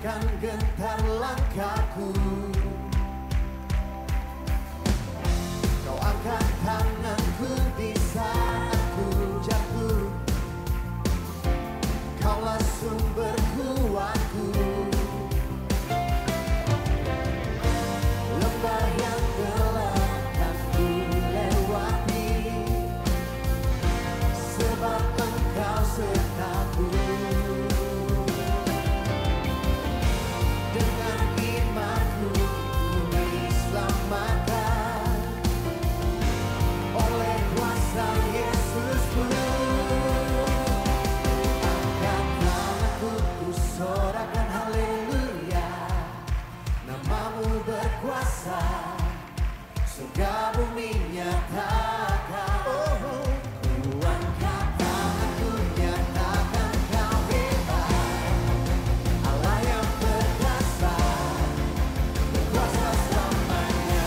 takkan gentar langkahku. Kau angkat tanganku di saat ku jatuh. Kaulah sumber kuatku. Lembah yang gelap kan ku lewati, sebab Engkau sertaku. Dengan imanku ku diselamatkan oleh kuasa Yesusku. Angkat tanganku, ku sorakan haleluya. Namamu berkuasa, surga bumi nyatakan. Ku angkat tanganku, nyatakan Kau hebat. Allah yang perkasa, berkuasa selamanya.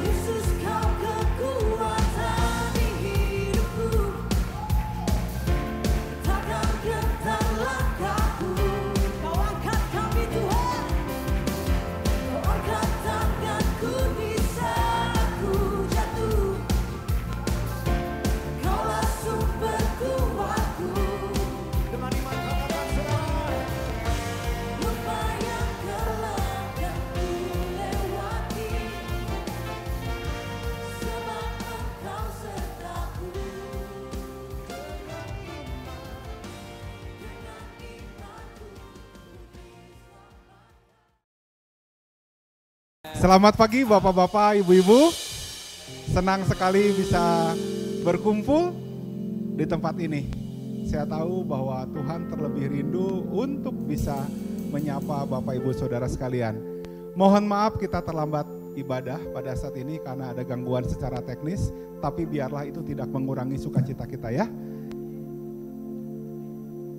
Yesus, Kau kekuatan di hidupku. Takkan gentar langkahku. Kau angkat kami Tuhan. Kau angkat tanganku di saat ku jatuh. Kaulah sumber kuatku. Dengan iman katakan saudara. Lembah yang gelap kan ku lewati, sebab Engkau sertaku. Dengan imanku Selamat pagi Bapak-bapak, Ibu-ibu. Senang sekali bisa berkumpul di tempat ini. Saya tahu bahwa Tuhan terlebih rindu untuk bisa menyapa Bapak Ibu Saudara sekalian. Mohon maaf kita terlambat ibadah pada saat ini karena ada gangguan secara teknis, tapi biarlah itu tidak mengurangi sukacita kita ya.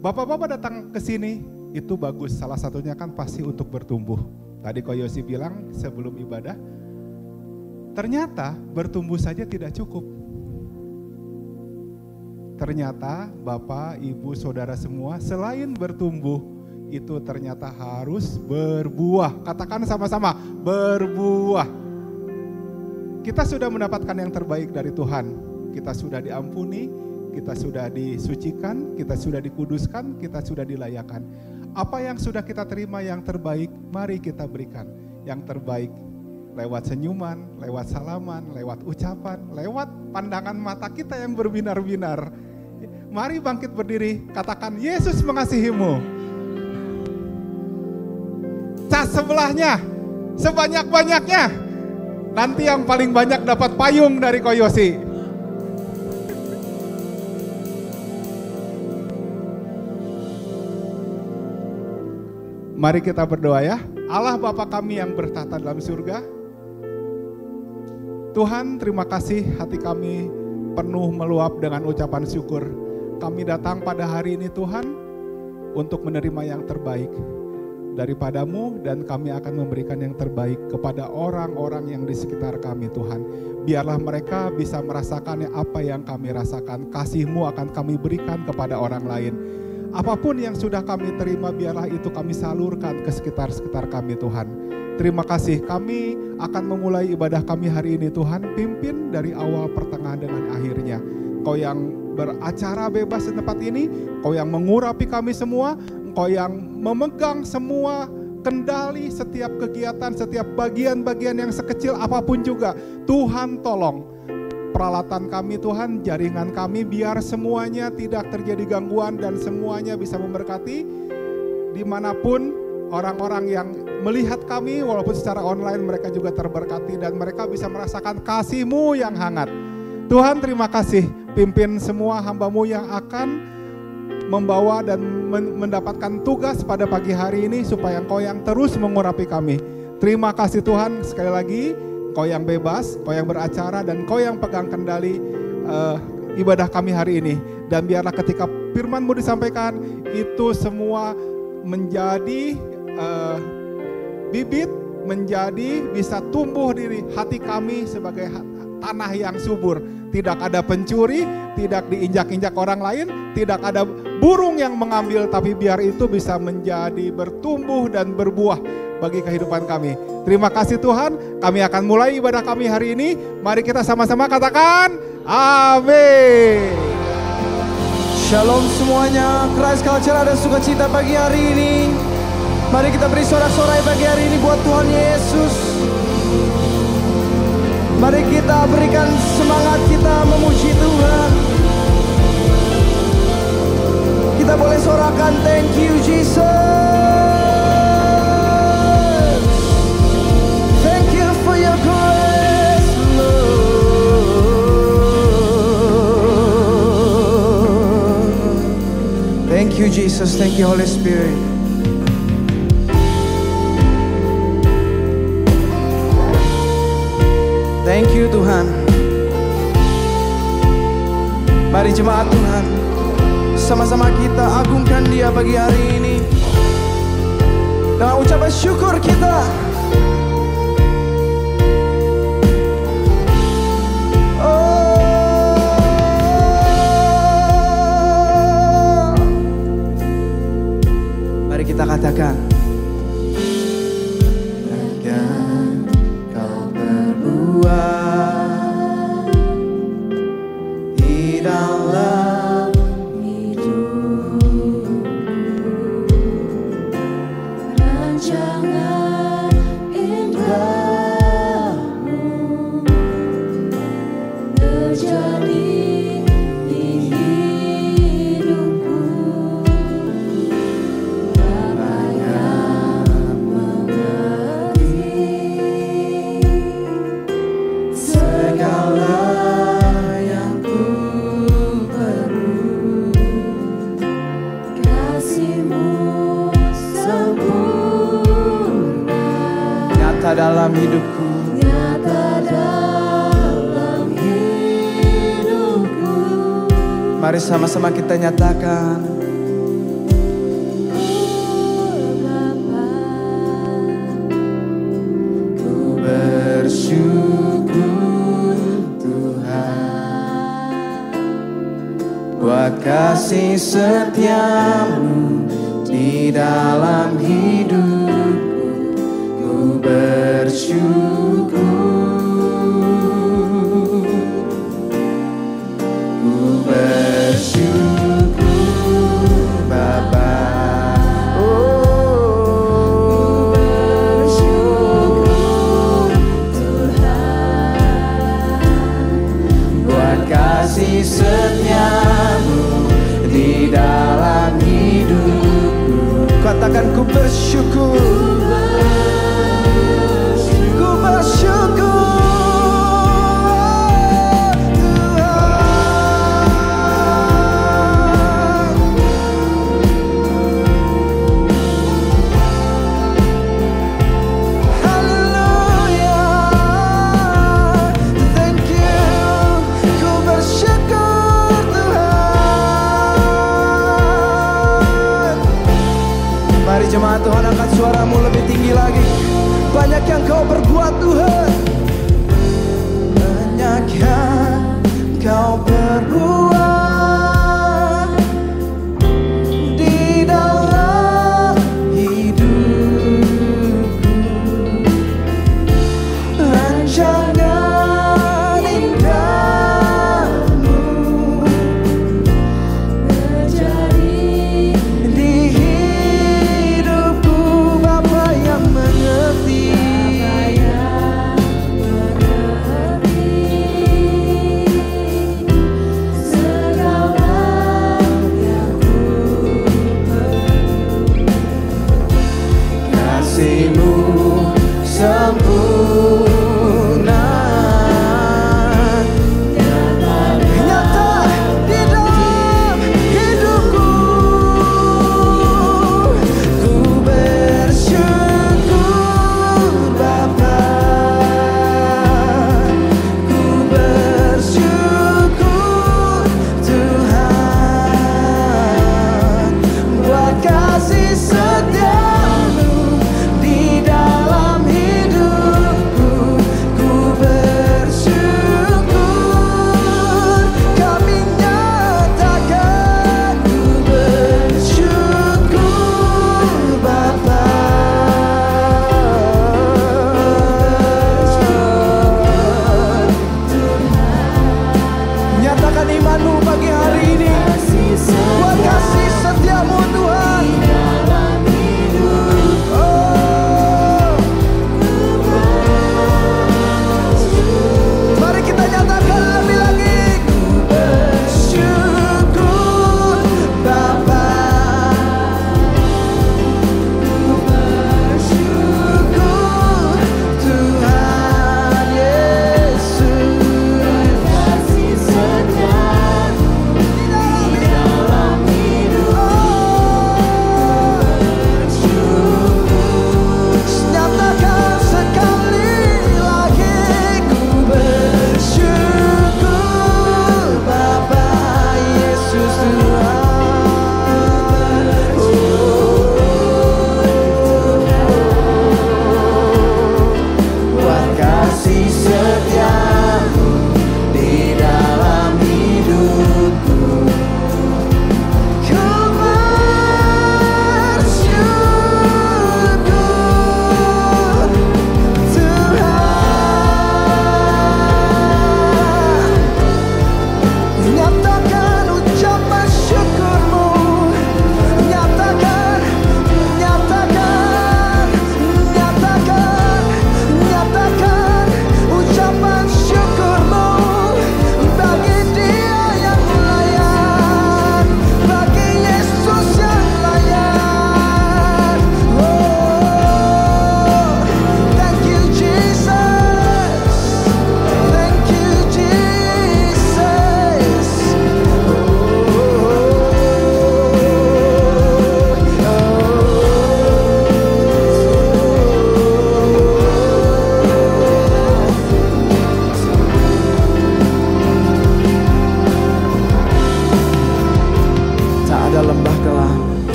Bapak-bapak datang ke sini itu bagus, salah satunya kan pasti untuk bertumbuh. Tadi Ko Yosi bilang sebelum ibadah, ternyata bertumbuh saja tidak cukup. Ternyata Bapak, Ibu, Saudara semua selain bertumbuh itu ternyata harus berbuah. Katakan sama-sama, berbuah. Kita sudah mendapatkan yang terbaik dari Tuhan. Kita sudah diampuni, kita sudah disucikan, kita sudah dikuduskan, kita sudah dilayakan. Apa yang sudah kita terima yang terbaik, mari kita berikan. Yang terbaik lewat senyuman, lewat salaman, lewat ucapan, lewat pandangan mata kita yang berbinar-binar. Mari bangkit berdiri, katakan Yesus mengasihimu. Cas sebelahnya, sebanyak-banyaknya. Nanti yang paling banyak dapat payung dari Ko Yosi. Mari kita berdoa ya. Allah Bapa kami yang bertahta dalam surga. Tuhan, terima kasih, hati kami penuh meluap dengan ucapan syukur. Kami datang pada hari ini Tuhan untuk menerima yang terbaik daripada-Mu, dan kami akan memberikan yang terbaik kepada orang-orang yang di sekitar kami Tuhan. Biarlah mereka bisa merasakan apa yang kami rasakan. Kasih-Mu akan kami berikan kepada orang lain. Apapun yang sudah kami terima, biarlah itu kami salurkan ke sekitar-sekitar kami Tuhan. Terima kasih, kami akan memulai ibadah kami hari ini Tuhan. Pimpin dari awal, pertengahan, dengan akhirnya. Kau yang beracara bebas di tempat ini, Kau yang mengurapi kami semua, Kau yang memegang semua kendali setiap kegiatan, setiap bagian-bagian yang sekecil apapun juga. Tuhan tolong. Peralatan kami Tuhan, jaringan kami, biar semuanya tidak terjadi gangguan dan semuanya bisa memberkati. Dimanapun orang-orang yang melihat kami, walaupun secara online mereka juga terberkati dan mereka bisa merasakan kasih-Mu yang hangat. Tuhan terima kasih, pimpin semua hamba-Mu yang akan membawa dan mendapatkan tugas pada pagi hari ini supaya Engkau yang terus mengurapi kami. Terima kasih Tuhan, sekali lagi Kau yang bebas, Kau yang beracara, dan Kau yang pegang kendali ibadah kami hari ini. Dan biarlah ketika firman-Mu disampaikan, itu semua menjadi bibit menjadi bisa tumbuh di hati kami sebagai tanah yang subur. Tidak ada pencuri, tidak diinjak-injak orang lain, tidak ada burung yang mengambil, tapi biar itu bisa menjadi bertumbuh dan berbuah bagi kehidupan kami. Terima kasih Tuhan, kami akan mulai ibadah kami hari ini. Mari kita sama-sama katakan, amin. Shalom semuanya, Christ Culture ada sukacita pagi hari ini. Mari kita beri sorak-sorai pagi hari ini buat Tuhan Yesus. Mari kita berikan semangat kita memuji Tuhan. Kita boleh sorakan thank you Jesus. Thank you for your grace, Lord. Thank you Jesus, thank you Holy Spirit. Thank you Tuhan. Mari jemaat Tuhan, sama-sama kita agungkan Dia pagi hari ini dengan ucapan syukur kita. Mari kita katakan, di dalam hidupku, rancangan indahmu terjadi di hidupku. Bapa yang mengerti segala yang ku perlu, kasih-Mu sempurna nyata dalam hidupku, nyata dalam hidupku. Mari sama-sama kita nyatakan, Bapa, ku bersyukur buat kasih setiamu di dalam hidupku. Ku bersyukur, ku bersyukur Bapa. Oh, ku bersyukur Tuhan buat kasih setiamu di dalam hidupku. Katakan ku bersyukur, ku bersyukur Tuhan. Haleluya, thank you, ku bersyukur Tuhan. Mari jemaat Tuhan, angkat suaramu lebih tinggi lagi. Banyak yang Kau perbuat Tuhan, banyak yang Kau perbuat di dalam hidupku. Rancangan indahmu terjadi di hidupku. Bapa yang mengerti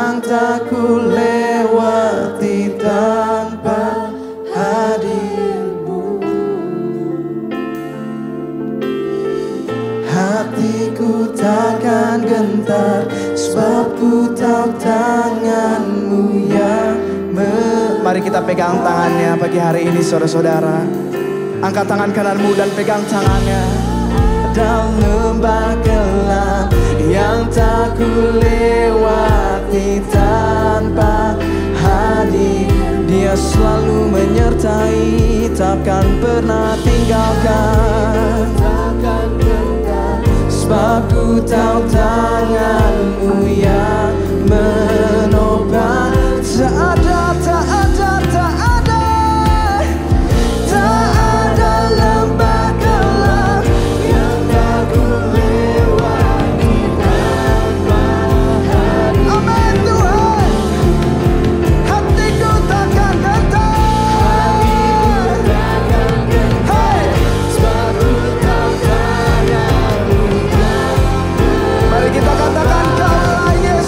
yang tak ku lewati tanpa hadirmu. Hatiku takkan gentar, sebab ku tahu tanganmu yang Mari kita pegang tangannya pagi hari ini saudara-saudara. Angkat tangan kananmu dan pegang tangannya. Dalam lembah gelap yang tak ku lewati tanpa hadir, Dia selalu menyertai, takkan pernah tinggalkan. Sebab ku tahu tanganmu yang menopang. Tak ada, tak ada, tak ada, tak ada lembah gelap yang tak ku lewati tanpa hadir. Amin Tuhan. Hatiku takkan gentar, hey, sebab ku tahu tanganmu. Mari kita katakan Kaulah Yesus.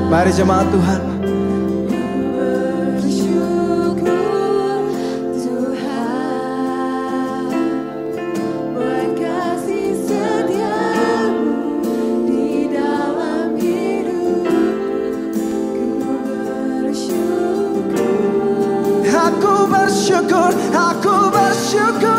Mari jemaat Tuhan. Bersyukur Tuhan buat kasih setiamu di dalam hidupku. Ku bersyukur. Aku bersyukur, aku bersyukur.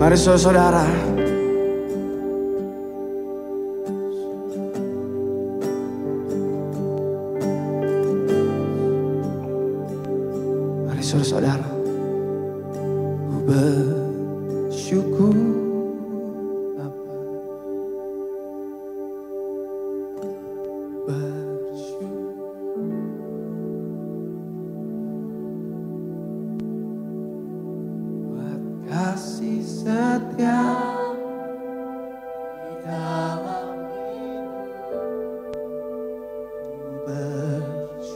Mari saudara-saudara, mari saudara-saudara, ku bersyukur Bapa, bersyukur buat kasih setia di dalam hidup. Ku bersyukur.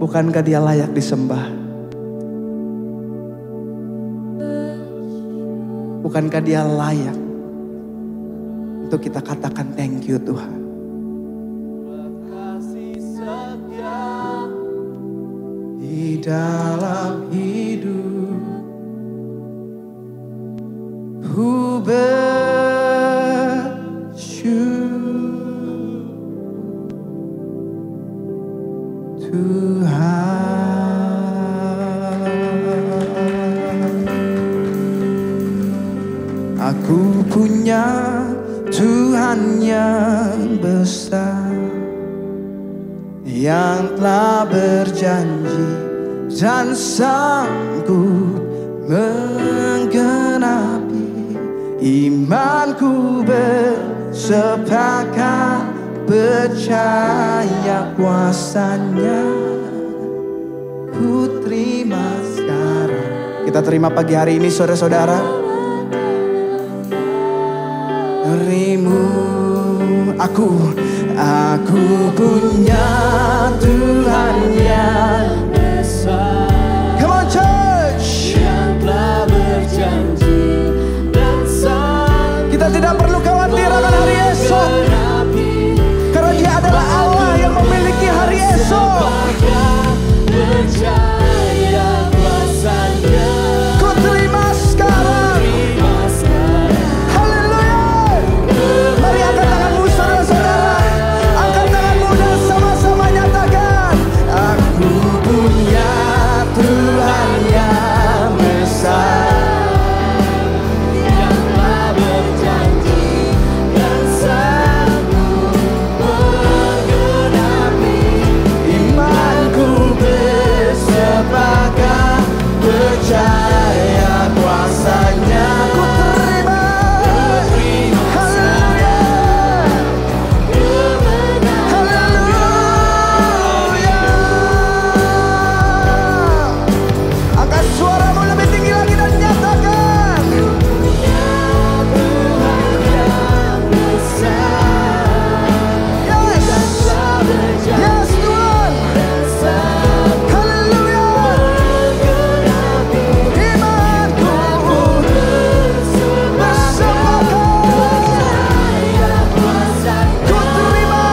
Bukankah dia layak disembah? Bukankah dia layak untuk kita katakan thank you Tuhan? Kasih setia di dalam hidup, ku bersyukur Tuhan. Aku punya Tuhan yang besar, yang telah berjanji dan sanggup menggenapi. Imanku bersepakat percaya kuasanya. Ku terima sekarang. Kita terima pagi hari ini saudara-saudara. Darimu aku punya Tuhan yang besar. Come on church. Yang telah berjanji dan sanggup. Kita tidak perlu khawatir akan hari esok, karena Dia adalah Allah yang memiliki hari esok. Percaya kuasanya. Ku terima sekarang. Haleluya. Mari angkat tanganmu saudara-saudara. Angkat tanganmu dan sama-sama nyatakan, aku punya Tuhan yang besar, yang telah berjanji dan sanggup menggenapi. Imanku bersepakat percaya kuasanya. Ku terima. Haleluya. Haleluya. Angkat suaramu lebih tinggi lagi dan nyatakan, yes, yes Tuhan. Haleluya. Imanku bersepakat. Ku terima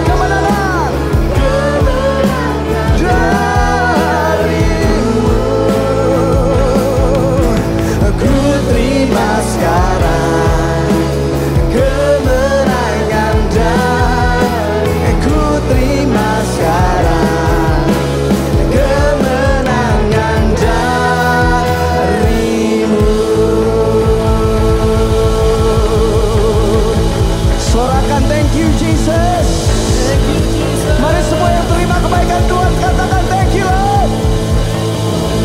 kemenangan darimu. Ku terima sekarang kemenangan ku terima sekarang kemenangan darimu. Sorakan thank you Jesus. Mari semua yang terima kebaikan Tuhan katakan thank you Lord.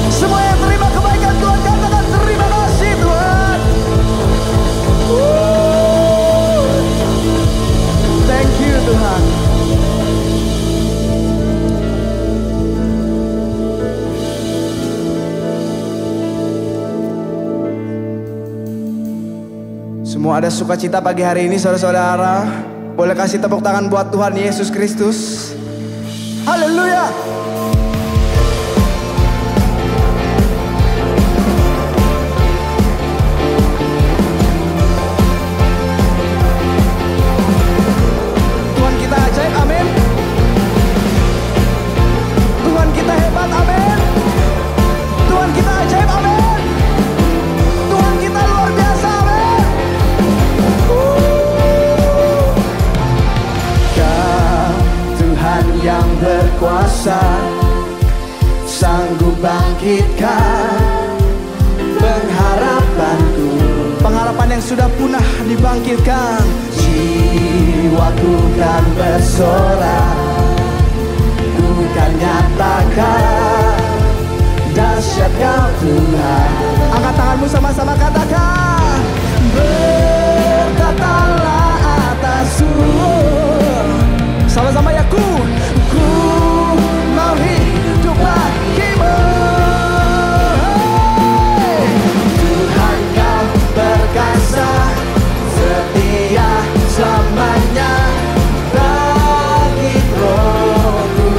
Semua yang terima kebaikan Tuhan katakan terima kasih Tuhan. Thank you Tuhan. Semua ada sukacita pagi hari ini saudara-saudara. Boleh kasih tepuk tangan buat Tuhan Yesus Kristus. Haleluya. Tuhan kita ajaib, amin. Tuhan kita hebat, amin. Tuhan kita ajaib, amin. Tuhan kita luar biasa, amin. yang berkuasa, sanggup bangkitkan pengharapanku. Pengharapan yang sudah punah dibangkitkan. Jiwaku kan bersorak, ku kan nyatakan dahsyat Kau Tuhan. Angkat tanganmu sama-sama katakan, berkatalah atasku. Sama-sama ya, ku mau hidup bagimu. Tuhan Kau perkasa, setia selamanya. Bangkit rohku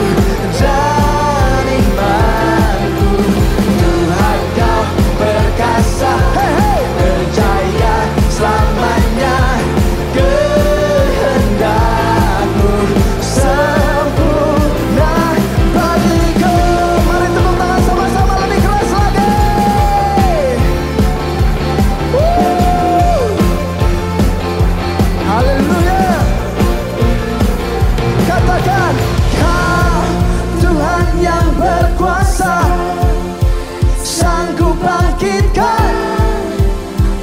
dan imanku. Tuhan Kau perkasa, berjaya selamanya. Kehendakmu sempurna bagiku. Mari tepuk tangan sama-sama lebih keras lagi. Haleluya. Katakan, Kau Tuhan yang berkuasa, sanggup bangkitkan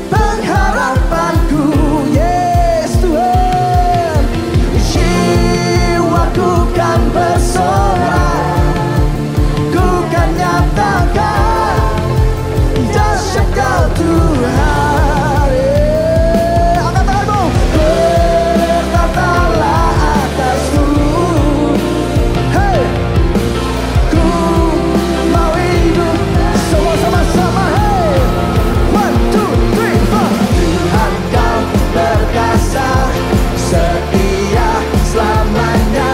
pengharapanku. Yes Tuhan, jiwaku kan bersorak, ku kan nyatakan dahsyat Kau Tuhan. Angkat tanganmu, berkatalah atasku. Hey, ku mau hidup. Semua sama-sama, hey. 1, 2, 3, 4. Tuhan Kau perkasa, setia selamanya.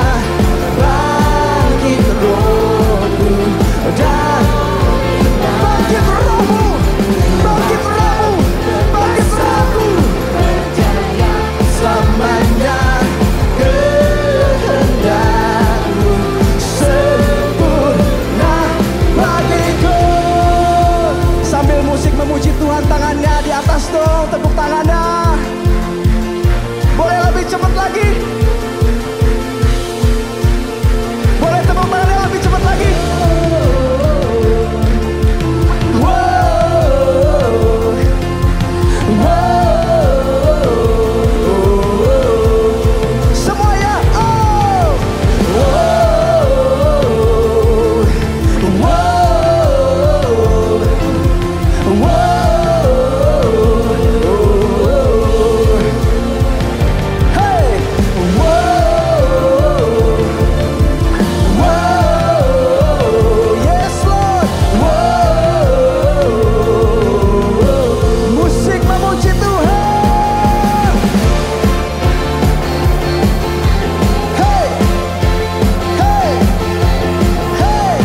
Bangkit rohku dan bangkit rohmu, bangkit rohmu, bangkit rohku. Berjaya selamanya. Kehendakmu sempurna bagiku. Sambil musik memuji Tuhan, tangannya di atas dong, tepuk tangannya. Boleh lebih cepat lagi? Boleh tepuk tangannya lebih cepat lagi? Wow. Wow. Semuanya, oh. Wow. Wow. Wow. Hey. Wow. Wow. Yes Lord. Wow. Musik memuji Tuhan. Hey. Hey. Hey.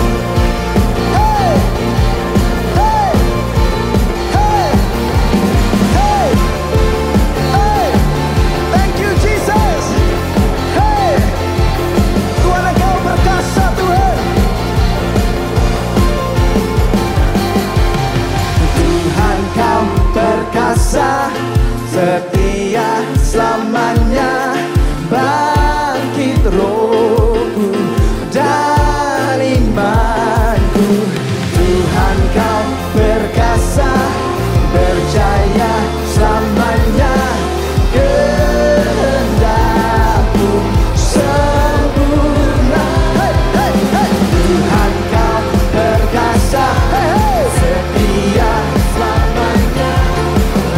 Hey. Hey. Hey. Hey. Hey. Thank you Jesus. Hey. Tuhan Engkau perkasa Tuhan. Tuhan Kau perkasa, setia selamanya. Bangkit rohku dan imanku. Tuhan Kau perkasa, berjaya selamanya. Kehendakmu sempurna. Hey, hey, hey. Tuhan Kau perkasa, setia selamanya.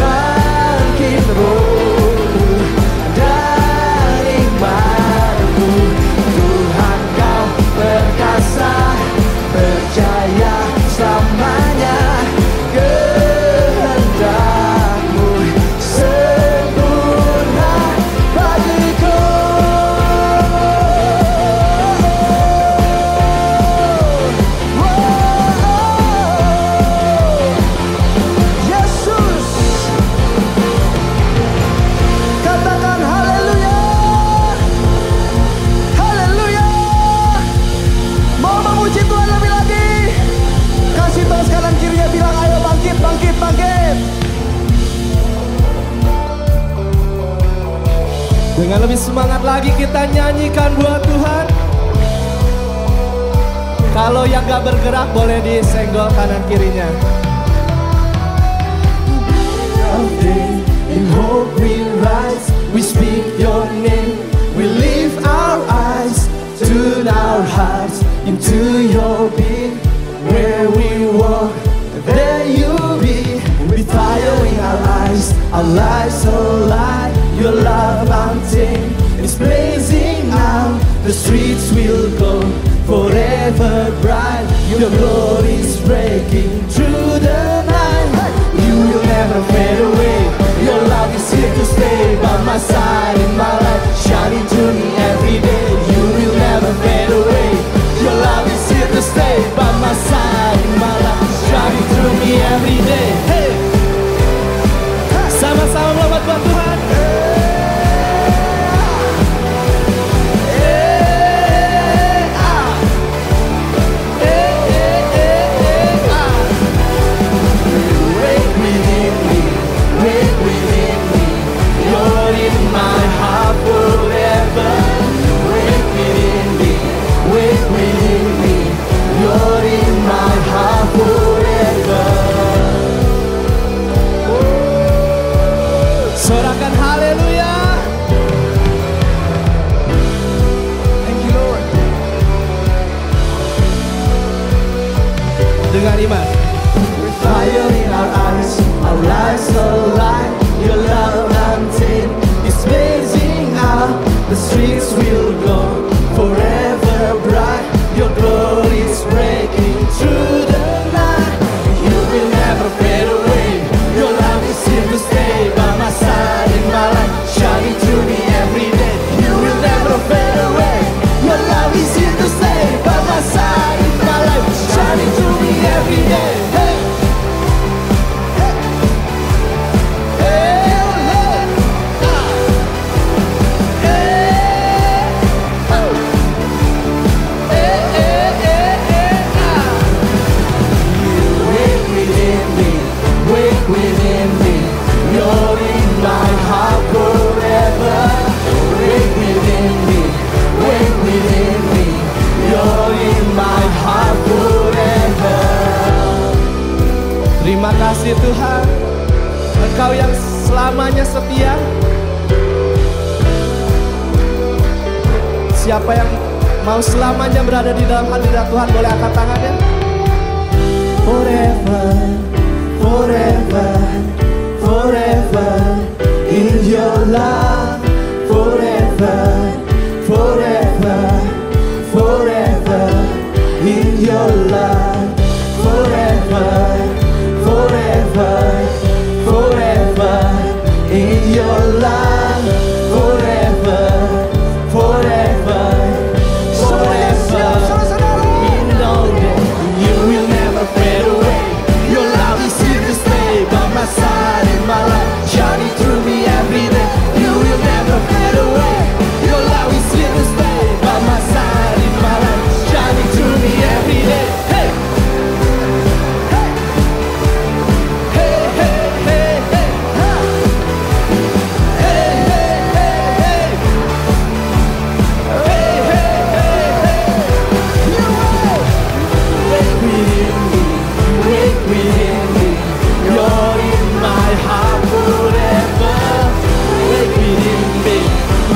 Bangkit rohku dan imanku. Tuhan Kau perkasa, berjaya selamanya. Kehendakmu sempurna bagiku. Yesus, katakan haleluya. Haleluya. Mau memuji Tuhan lebih lagi? Kasih terus kanan kirinya, bilang ayo bangkit, bangkit, bangkit. Dengan lebih semangat lagi kita nyanyikan buat Tuhan. Kalau yang gak bergerak boleh disenggol kanan kirinya. In hope we rise, we speak your name, we lift our eyes, tune our hearts into your being. Where we walk, there you be. With fire in our eyes, our lives alive. Your love mountain is blazing out. The streets will go forever bright. Your glory is breaking through the night. You will never fade away. Your love is here to stay by my side in my life, shining through me every day. You will never fade away. Your love is here to stay by my side in my life, shining through me every day. Hey, sama-sama melawat buat Tuhan. Sorakan haleluya. Thank you Lord. Dengan iman. With fire in our eyes, our lives alive. Your love mountain is blazing out. The streets will go forever bright. Your glory is breaking through the night. You will never fade away. Your love is here to stay by my side in my life, shining through me every day. You will never fade away. Your love is here to stay by my side in my life, shining through me every day. Hey, hey, hey, within me, you're in my heart forever. Wake within me, you're in my heart forever. Terima kasih Tuhan, Engkau yang selamanya setia. Siapa yang mau selamanya berada di dalam hadirat Tuhan boleh angkat tangannya. Forever, forever, forever in your love. Forever, forever, forever in your love. Forever, forever, forever in your love. Forever, forever, forever. We know that you will never fade away. Your love is here to stay by my side in my life, shining through me every day. You will never fade away. Your love is here to stay by my side in my life, shining through me every day. Hey, hey, hey, hey, hey, hey, hey, hey, hey, hey, you will wake within me, wake within me. You're in my heart forever. Wake within me,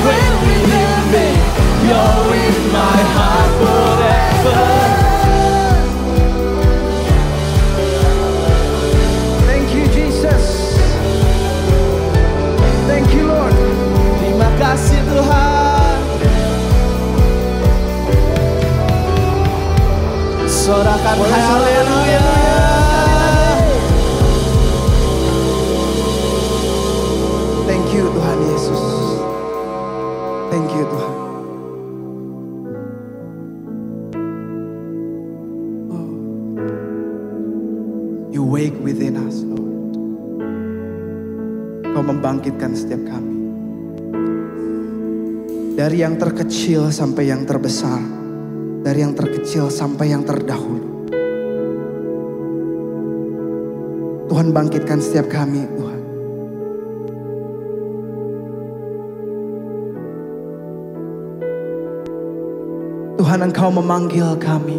wake within me. You're in my heart forever. Thank you Jesus. Thank you Lord. Terima kasih Tuhan. Sorakan haleluya. Thank you Tuhan Yesus. Thank you Tuhan. Oh. You wake within us Lord. Kau membangkitkan setiap kami. Dari yang terkecil sampai yang terbesar. Dari yang terkecil sampai yang terdahulu. Tuhan bangkitkan setiap kami Tuhan. Tuhan Engkau memanggil kami.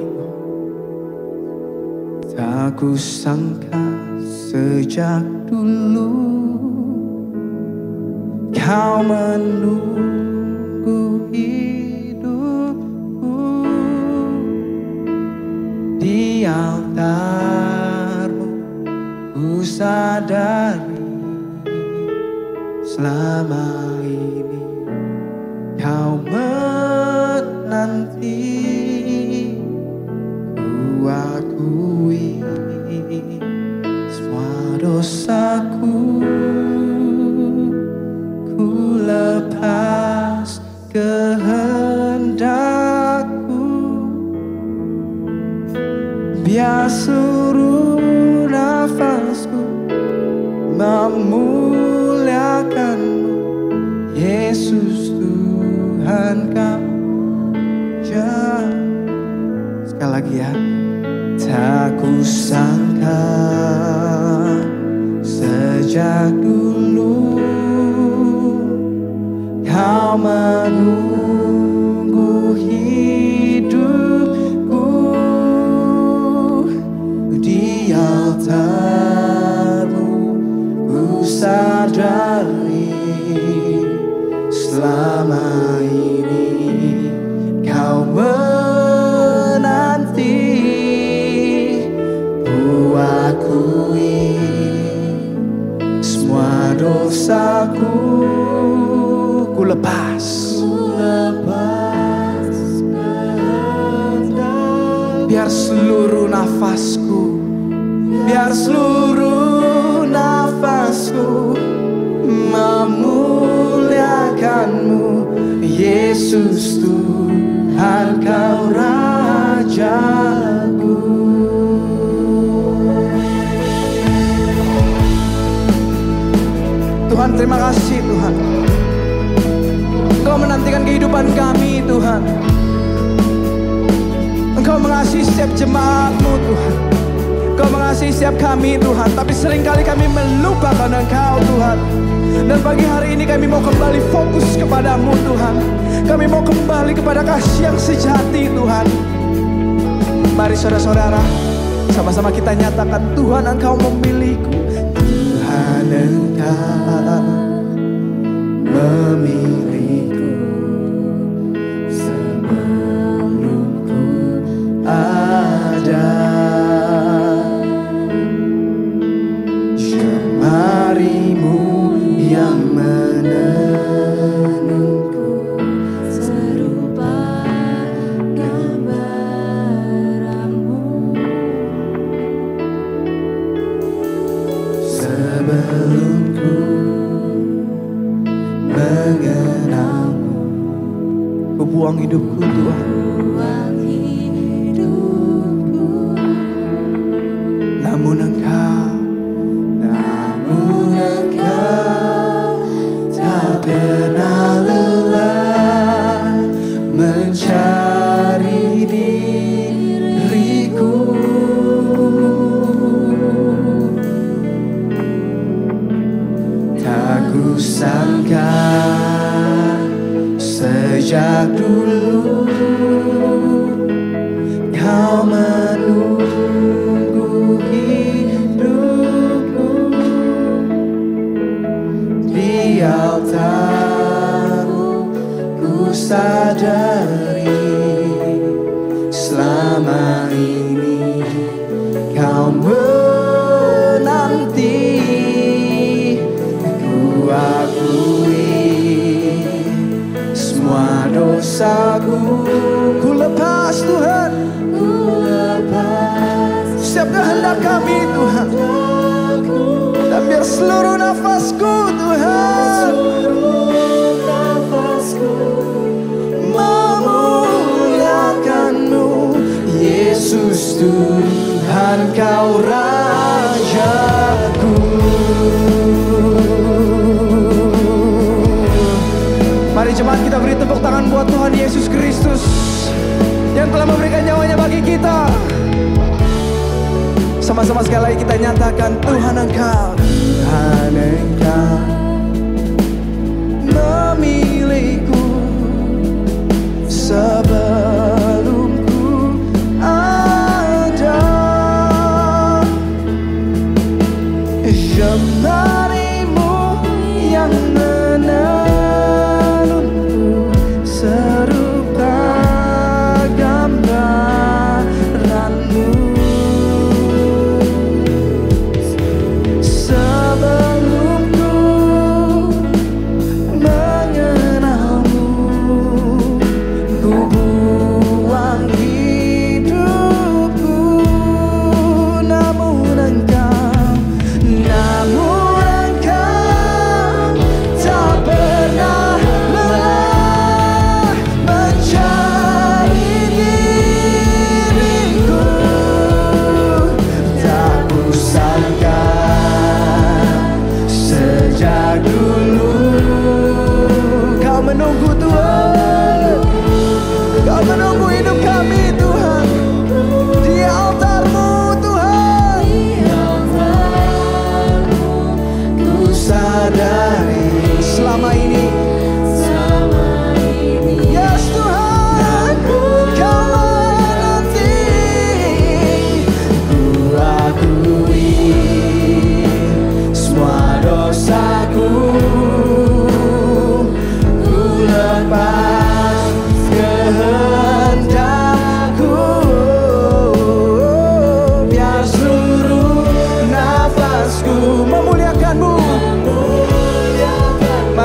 Tak kusangka sejak dulu Kau menunggu hidupku di altar-Mu. Ku sadari selama ini Kau menanti. Ku akui semua dosaku, ku lepas kehendakku. Biar seluruh nafasku memuliakan-Mu, Yesus Tuhan Kau jaga. Sekali lagi ya. Tak kusangka sejak dulu Kau menunggu hidupku di altar-Mu. Ku sadari selama ini Kau menanti. Ku akui semua dosaku, ku lepas biar seluruh nafasku, biar seluruh nafasku memuliakan-Mu, Yesus Tuhan Kau Rajaku. Tuhan, terima kasih Tuhan. Engkau menantikan kehidupan kami Tuhan. Engkau mengasihi setiap jemaat-Mu Tuhan. Engkau mengasihi setiap kami Tuhan. Tapi seringkali kami melupakan Engkau Tuhan. Dan pagi hari ini kami mau kembali fokus kepada-Mu Tuhan. Kami mau kembali kepada kasih yang sejati Tuhan. Mari saudara-saudara, sama-sama kita nyatakan, Tuhan Engkau memilihku. Tuhan Engkau memilihku sebelum ku ada. Jemari-Mu yang menenunku serupa gambaran-Mu. Sebelum ku mengenal-Mu, ku buang hidupku Tuhan. Buang hidupku, Namun Engkau tak pernah lelah mencari diriku. Tak kusangka sejak dulu Kau menunggu hidupku di altar-Mu. Ku sadari selama ini Kau menanti. Ku akui semua dosaku, ku lepas Tuhan, ku lepas setiap kehendak kami Tuhan. Dan biar seluruh nafasku Tuhan, memuliakan-Mu, Yesus Tuhan Kau Rajaku. Mari jemaat kita beri tepuk tangan buat Tuhan Yesus Kristus yang telah memberikan nyawanya bagi kita. Sama-sama sekali lagi kita nyatakan, Tuhan Engkau, Tuhan Engkau memilihku sebelum ku ada.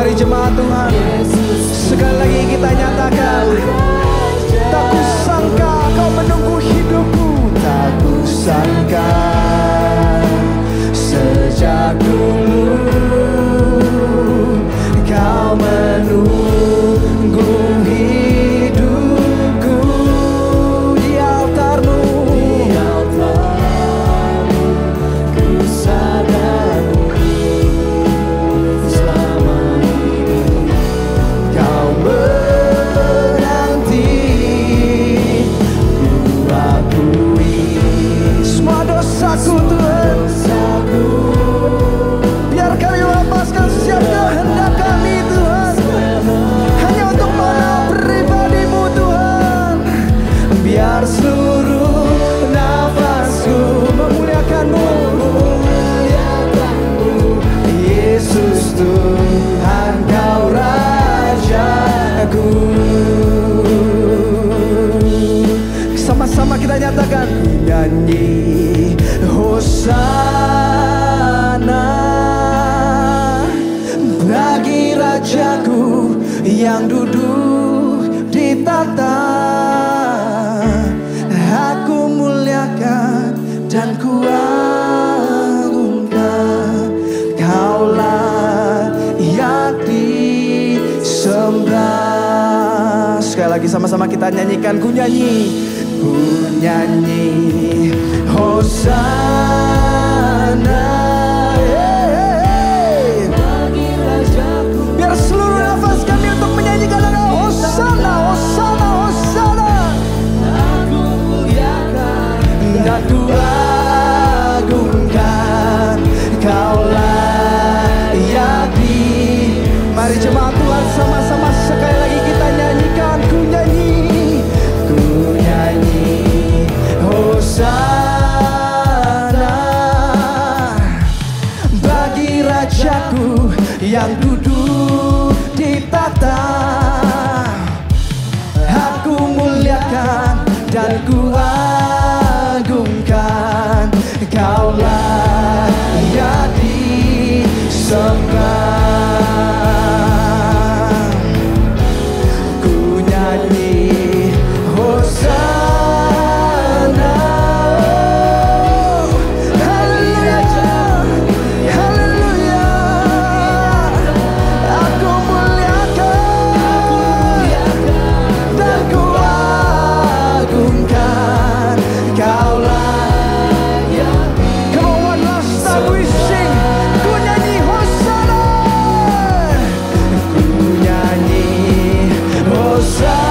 Mari jemaat Tuhan, sekali lagi kita nyatakan, tak kusangka kau menunggu hidupku, tak kusangka sejak dulu kau menunggu hidupku di altarmu. Ku sadari selama ini kau menanti. Ku akui semua dosaku Tuhan, biar kami melepaskan setiap kehendak kami Tuhan, hanya untuk mengenal pribadi-Mu Tuhan. Biar seluruh nafasku memuliakan-Mu, Yesus Tuhan Kau Rajaku. Sama-sama kita nyatakan, nyanyi Hosana bagi Rajaku yang duduk di tahta. Aku muliakan dan ku agungkan, Kaulah yang disembah. Sekali lagi sama-sama kita nyanyikan, ku nyanyi Hosana. Biar seluruh nafas kami untuk menyanyikan lagu Hosana, Hosana, Hosana. Aku muliakan dan ku agungkan, Kaulah yang di. Mari jemaat Tuhan sama-sama sekali lagi kita nyanyikan, ku nyanyi Hosana bagi Rajaku yang duduk di tahta. Aku muliakan dan ku agungkan, Kaulah yang disembah. Ku nyanyi Hosana, haleluya, haleluya. Aku muliakan dan ku agungkan, Kaulah yang. Come on, one last time we sing. Ku nyanyi Hosana, ku nyanyi Hosana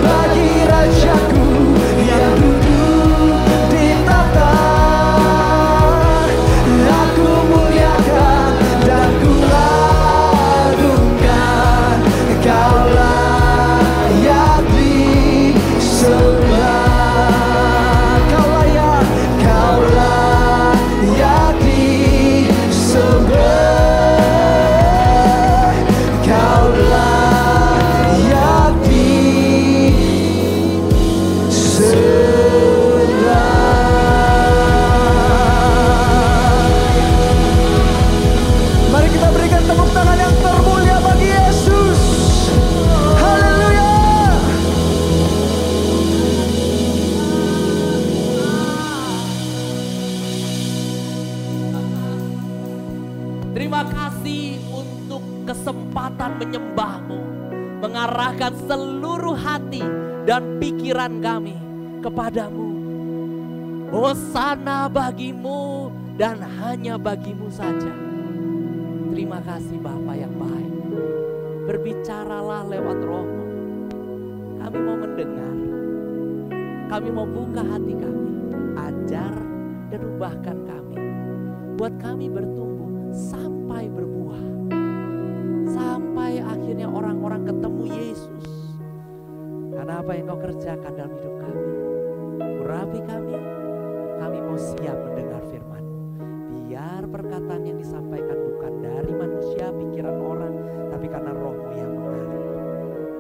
bagi Rajaku yang duduk di tahta. Aku muliakan dan ku agungkan, Kaulah yang disembah. Kaulah yang disembah. Kaulah yang disembah. Mari kita berikan tepuk tangan yang termulia bagi Yesus. Haleluya. Terima kasih untuk kesempatan menyembah-Mu, mengarahkan seluruh hati dan pikiran kami kepadamu. Hosana bagimu dan hanya bagimu saja. Terima kasih Bapa yang baik. Berbicaralah lewat Roh-Mu. Kami mau mendengar. Kami mau buka hati kami. Ajar dan ubahkan kami. Buat kami bertumbuh sampai berbuah. Sampai akhirnya orang-orang ketemu Yesus. Karena apa yang Kau kerjakan dalam hidup kami. Urapi kami mau siap mendengar firman. Biar perkataan yang disampaikan bukan dari manusia, pikiran orang, tapi karena Roh-Mu yang mengalir.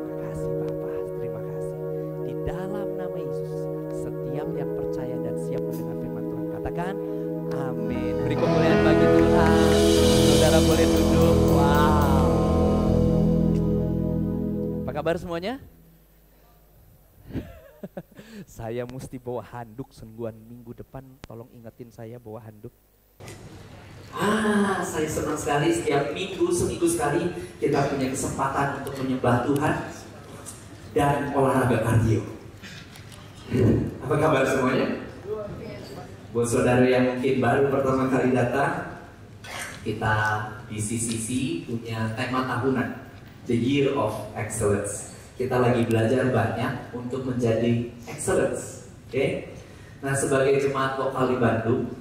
Terima kasih Bapa, terima kasih. Di dalam nama Yesus, setiap yang percaya dan siap mendengar firman Tuhan, katakan amin. Beri kemuliaan bagi Tuhan. kabar semuanya? Saya mesti bawa handuk sengguan minggu depan, tolong ingetin saya bawa handuk. Saya senang sekali setiap minggu, seminggu sekali kita punya kesempatan untuk menyembah Tuhan dan olahraga kardio. Apa kabar semuanya? Buat saudara yang mungkin baru pertama kali datang, kita di CCC punya tema tahunan, The Year of Excellence. Kita lagi belajar banyak untuk menjadi excellence, oke? Nah, sebagai jemaat lokal di Bandung,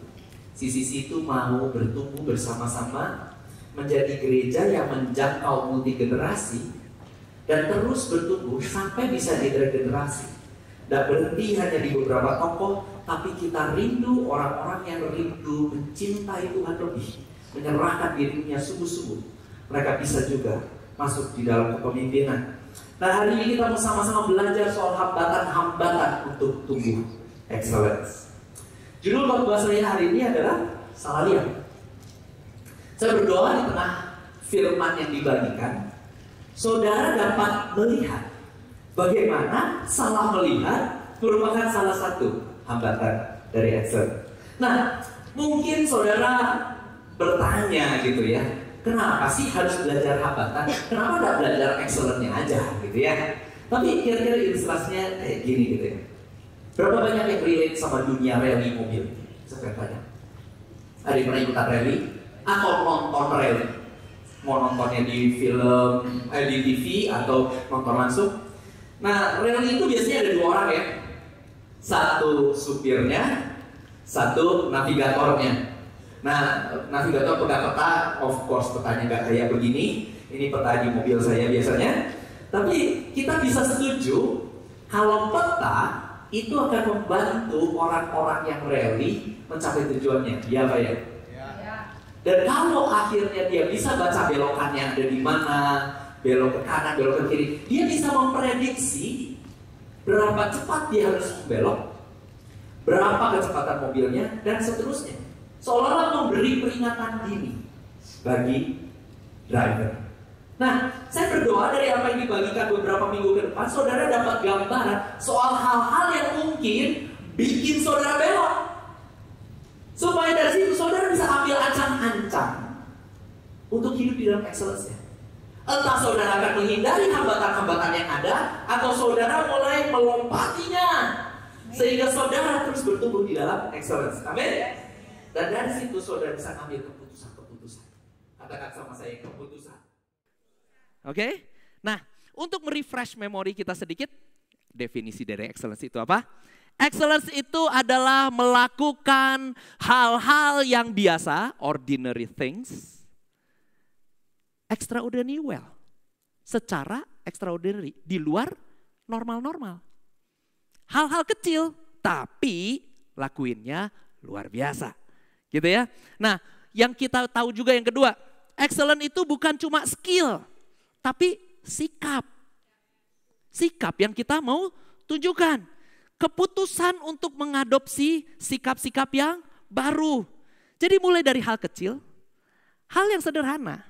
CCC itu mau bertumbuh bersama-sama menjadi gereja yang menjangkau multi generasi dan terus bertumbuh sampai bisa diregenerasi. Tidak berhenti hanya di beberapa tokoh, tapi kita rindu orang-orang yang rindu mencintai Tuhan lebih, menyerahkan dirinya sungguh-sungguh. Mereka bisa juga masuk di dalam kepemimpinan. Nah, hari ini kita bersama-sama belajar soal hambatan-hambatan untuk tumbuh excellence. Judul khotbah saya hari ini adalah salah lihat. Saya berdoa di tengah firman yang dibagikan, saudara dapat melihat bagaimana salah melihat merupakan salah satu hambatan dari excellence. Nah, mungkin saudara bertanya gitu ya, kenapa sih harus belajar hambatan? Kenapa tidak belajar excellence-nya aja gitu ya? Tapi kira-kira ilustrasinya kayak gini gitu ya. Berapa banyak yang relate sama dunia rally mobil? Saya tanya. Ada yang pernah ikutan rally? Atau nonton rally? Mau nontonnya di film, di TV atau nonton langsung? Nah, rally itu biasanya ada dua orang ya. Satu supirnya, satu navigatornya. Nah, navigator pegang peta, of course petanya nggak kayak begini. Ini peta di mobil saya biasanya. Tapi kita bisa setuju kalau peta itu akan membantu orang-orang yang rally mencapai tujuannya. Iya Pak ya? Dan kalau akhirnya dia bisa baca belokannya ada di mana, belok ke kanan, belok ke kiri, dia bisa memprediksi berapa cepat dia harus belok, berapa kecepatan mobilnya, dan seterusnya. Seolah-olah memberi peringatan dini bagi driver. Nah, saya berdoa dari apa yang dibagikan beberapa minggu ke depan, saudara dapat gambaran soal hal-hal yang mungkin bikin saudara belok. Supaya dari situ saudara bisa ambil ancang-ancang untuk hidup di dalam excellence-nya. Entah saudara akan menghindari hambatan-hambatan yang ada, atau saudara mulai melompatinya sehingga saudara terus bertumbuh di dalam excellence. Amin. Dan dari situ saudara bisa ambil keputusan-keputusan. Katakan sama saya, keputusan. Oke, nah untuk merefresh memori kita sedikit, definisi dari excellence itu apa? Excellence itu adalah melakukan hal-hal yang biasa, ordinary things, extraordinary well, secara extraordinary, di luar normal-normal. Hal-hal kecil, tapi lakuinnya luar biasa, gitu ya. Nah, yang kita tahu juga yang kedua, excellence itu bukan cuma skill, tapi sikap. Sikap yang kita mau tunjukkan. Keputusan untuk mengadopsi sikap-sikap yang baru. Jadi mulai dari hal kecil, hal yang sederhana,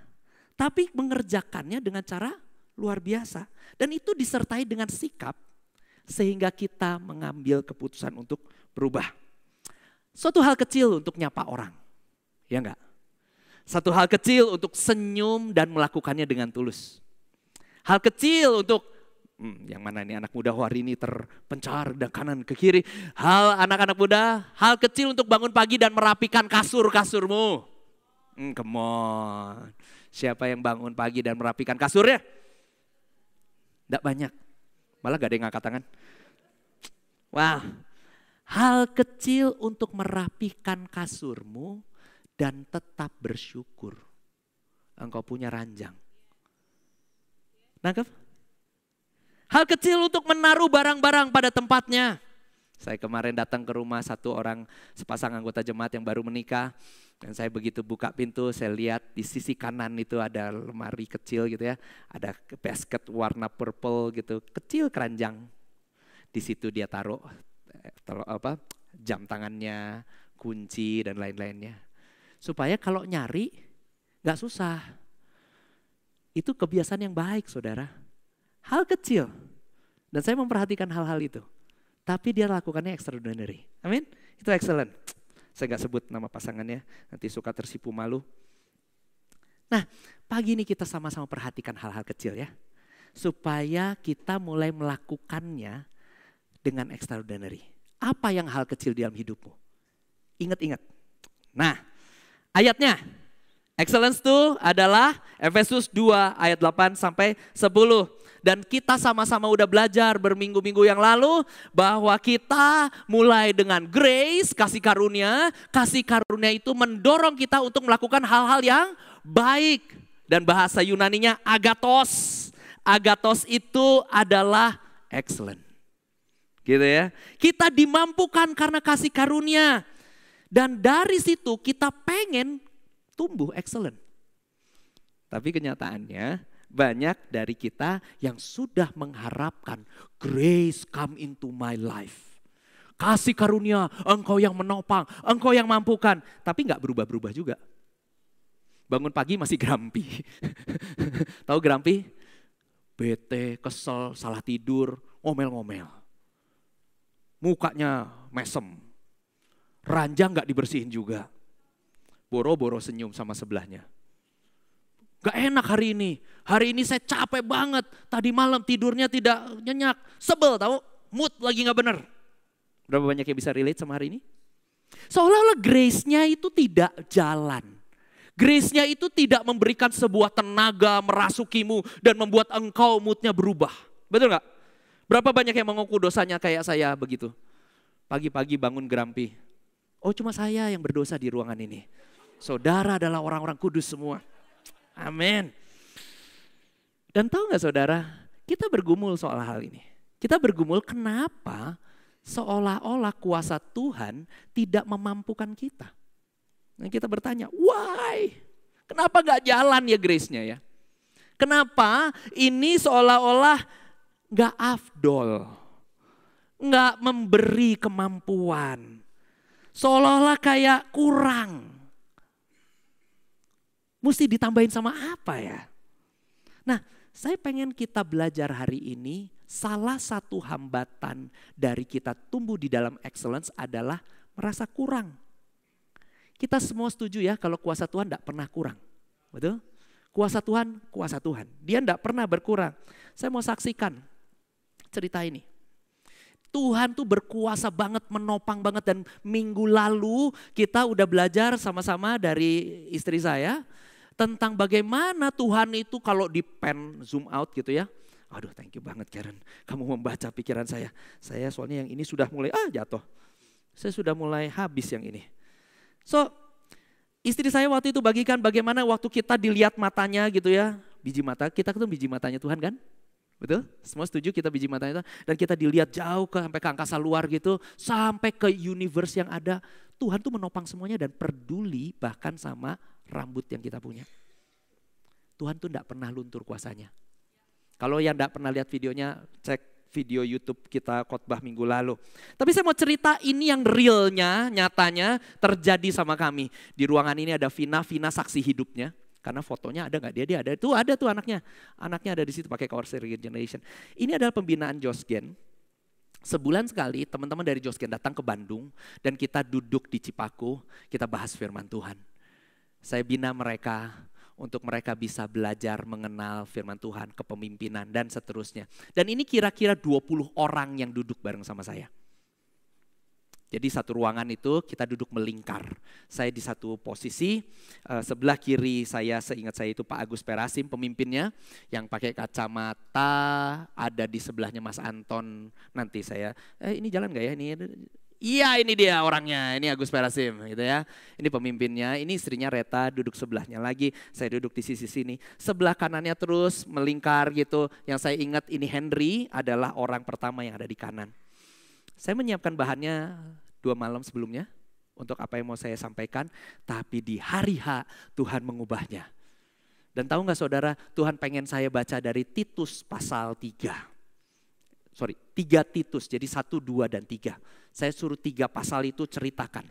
tapi mengerjakannya dengan cara luar biasa. Dan itu disertai dengan sikap, sehingga kita mengambil keputusan untuk berubah. Suatu hal kecil untuk nyapa orang, ya enggak? Satu hal kecil untuk senyum dan melakukannya dengan tulus. Hal kecil untuk, yang mana ini anak muda hari ini terpencar dari kanan ke kiri. Hal anak-anak muda, hal kecil untuk bangun pagi dan merapikan kasur-kasurmu. Come on. Siapa yang bangun pagi dan merapikan kasurnya? Tidak banyak. Malah gak ada yang ngangkat tangan. Wah, hal kecil untuk merapikan kasurmu dan tetap bersyukur. Engkau punya ranjang. Nangkep? Hal kecil untuk menaruh barang-barang pada tempatnya. Saya kemarin datang ke rumah satu orang, sepasang anggota jemaat yang baru menikah. Dan saya begitu buka pintu, saya lihat di sisi kanan itu ada lemari kecil gitu ya. Ada basket warna purple gitu, kecil keranjang. Di situ dia taruh jam tangannya, kunci dan lain-lainnya. Supaya kalau nyari gak susah. Itu kebiasaan yang baik saudara. Hal kecil. Dan saya memperhatikan hal-hal itu. Tapi dia lakukannya extraordinary. Amin. Itu excellent. Saya gak sebut nama pasangannya. Nanti suka tersipu malu. Nah, pagi ini kita sama-sama perhatikan hal-hal kecil ya. Supaya kita mulai melakukannya dengan extraordinary. Apa yang hal kecil di dalam hidupmu? Ingat-ingat. Nah, ayatnya. Excellence itu adalah Efesus 2 ayat 8 sampai 10. Dan kita sama-sama udah belajar berminggu-minggu yang lalu bahwa kita mulai dengan grace, kasih karunia. Kasih karunia itu mendorong kita untuk melakukan hal-hal yang baik. Dan bahasa Yunaninya agathos. Agathos itu adalah excellent. Gitu ya. Kita dimampukan karena kasih karunia. Dan dari situ kita pengen tumbuh excellent. Tapi kenyataannya banyak dari kita yang sudah mengharapkan grace come into my life. Kasih karunia, engkau yang menopang, engkau yang mampukan. Tapi gak berubah-berubah juga. Bangun pagi masih grumpy. Tahu grumpy? Bete, kesel, salah tidur, ngomel-ngomel. Mukanya mesem. Ranjang gak dibersihin juga. Boro-boro senyum sama sebelahnya. Gak enak hari ini. Hari ini saya capek banget. Tadi malam tidurnya tidak nyenyak. Sebel tahu, mood lagi gak bener. Berapa banyak yang bisa relate sama hari ini? Seolah-olah grace-nya itu tidak jalan. Grace-nya itu tidak memberikan sebuah tenaga merasukimu dan membuat engkau moodnya berubah. Betul gak? Berapa banyak yang mengaku dosanya kayak saya begitu? Pagi-pagi bangun grumpy. Oh cuma saya yang berdosa di ruangan ini. Saudara adalah orang-orang kudus semua. Amin. Dan tahu gak saudara, kita bergumul soal hal ini. Kita bergumul kenapa seolah-olah kuasa Tuhan tidak memampukan kita. Dan kita bertanya, why? Kenapa gak jalan ya grace-nya ya? Kenapa ini seolah-olah gak afdol? Gak memberi kemampuan. Seolah-olah kayak kurang. Mesti ditambahin sama apa ya? Nah, saya pengen kita belajar hari ini, salah satu hambatan dari kita tumbuh di dalam excellence adalah merasa kurang. Kita semua setuju ya kalau kuasa Tuhan tidak pernah kurang. Betul? Kuasa Tuhan. Dia tidak pernah berkurang. Saya mau saksikan cerita ini. Tuhan tuh berkuasa banget, menopang banget. Dan minggu lalu kita udah belajar sama-sama dari istri saya. Tentang bagaimana Tuhan itu kalau di pen zoom out gitu ya. Aduh thank you banget Karen. Kamu membaca pikiran saya. Saya soalnya yang ini sudah mulai jatuh. Saya sudah mulai habis yang ini. So istri saya waktu itu bagikan bagaimana waktu kita dilihat matanya gitu ya. Biji mata, kita ketemu biji matanya Tuhan kan? Betul? Semua setuju kita biji matanya itu. Dan kita dilihat jauh sampai ke angkasa luar gitu. Sampai ke universe yang ada. Tuhan tuh menopang semuanya dan peduli bahkan sama rambut yang kita punya. Tuhan tuh enggak pernah luntur kuasanya. Kalau yang enggak pernah lihat videonya, cek video YouTube kita khotbah minggu lalu. Tapi saya mau cerita ini yang realnya, nyatanya terjadi sama kami. Di ruangan ini ada Vina saksi hidupnya. Karena fotonya ada enggak? Dia ada. Tuh ada tuh anaknya. Anaknya ada di situ pakai Course Regeneration. Ini adalah pembinaan Josgen. Sebulan sekali teman-teman dari Josgen datang ke Bandung dan kita duduk di Cipaku, kita bahas firman Tuhan. Saya bina mereka untuk mereka bisa belajar mengenal firman Tuhan, kepemimpinan dan seterusnya. Dan ini kira-kira 20 orang yang duduk bareng sama saya. Jadi satu ruangan itu kita duduk melingkar. Saya di satu posisi, sebelah kiri saya seingat saya itu Pak Agus Perasim pemimpinnya. Yang pakai kacamata, ada di sebelahnya Mas Anton. Nanti saya, ini jalan gak ya? Iya ini dia orangnya, ini Agus Perasim gitu ya. Ini pemimpinnya, ini istrinya Reta duduk sebelahnya lagi. Saya duduk di sisi sini. Sebelah kanannya terus melingkar gitu. Yang saya ingat ini Henry adalah orang pertama yang ada di kanan. Saya menyiapkan bahannya 2 malam sebelumnya untuk apa yang mau saya sampaikan. Tapi di hari H Tuhan mengubahnya. Dan tahu gak saudara, Tuhan pengen saya baca dari Titus pasal 3 Titus, jadi 1, 2, dan 3. Saya suruh 3 pasal itu ceritakan.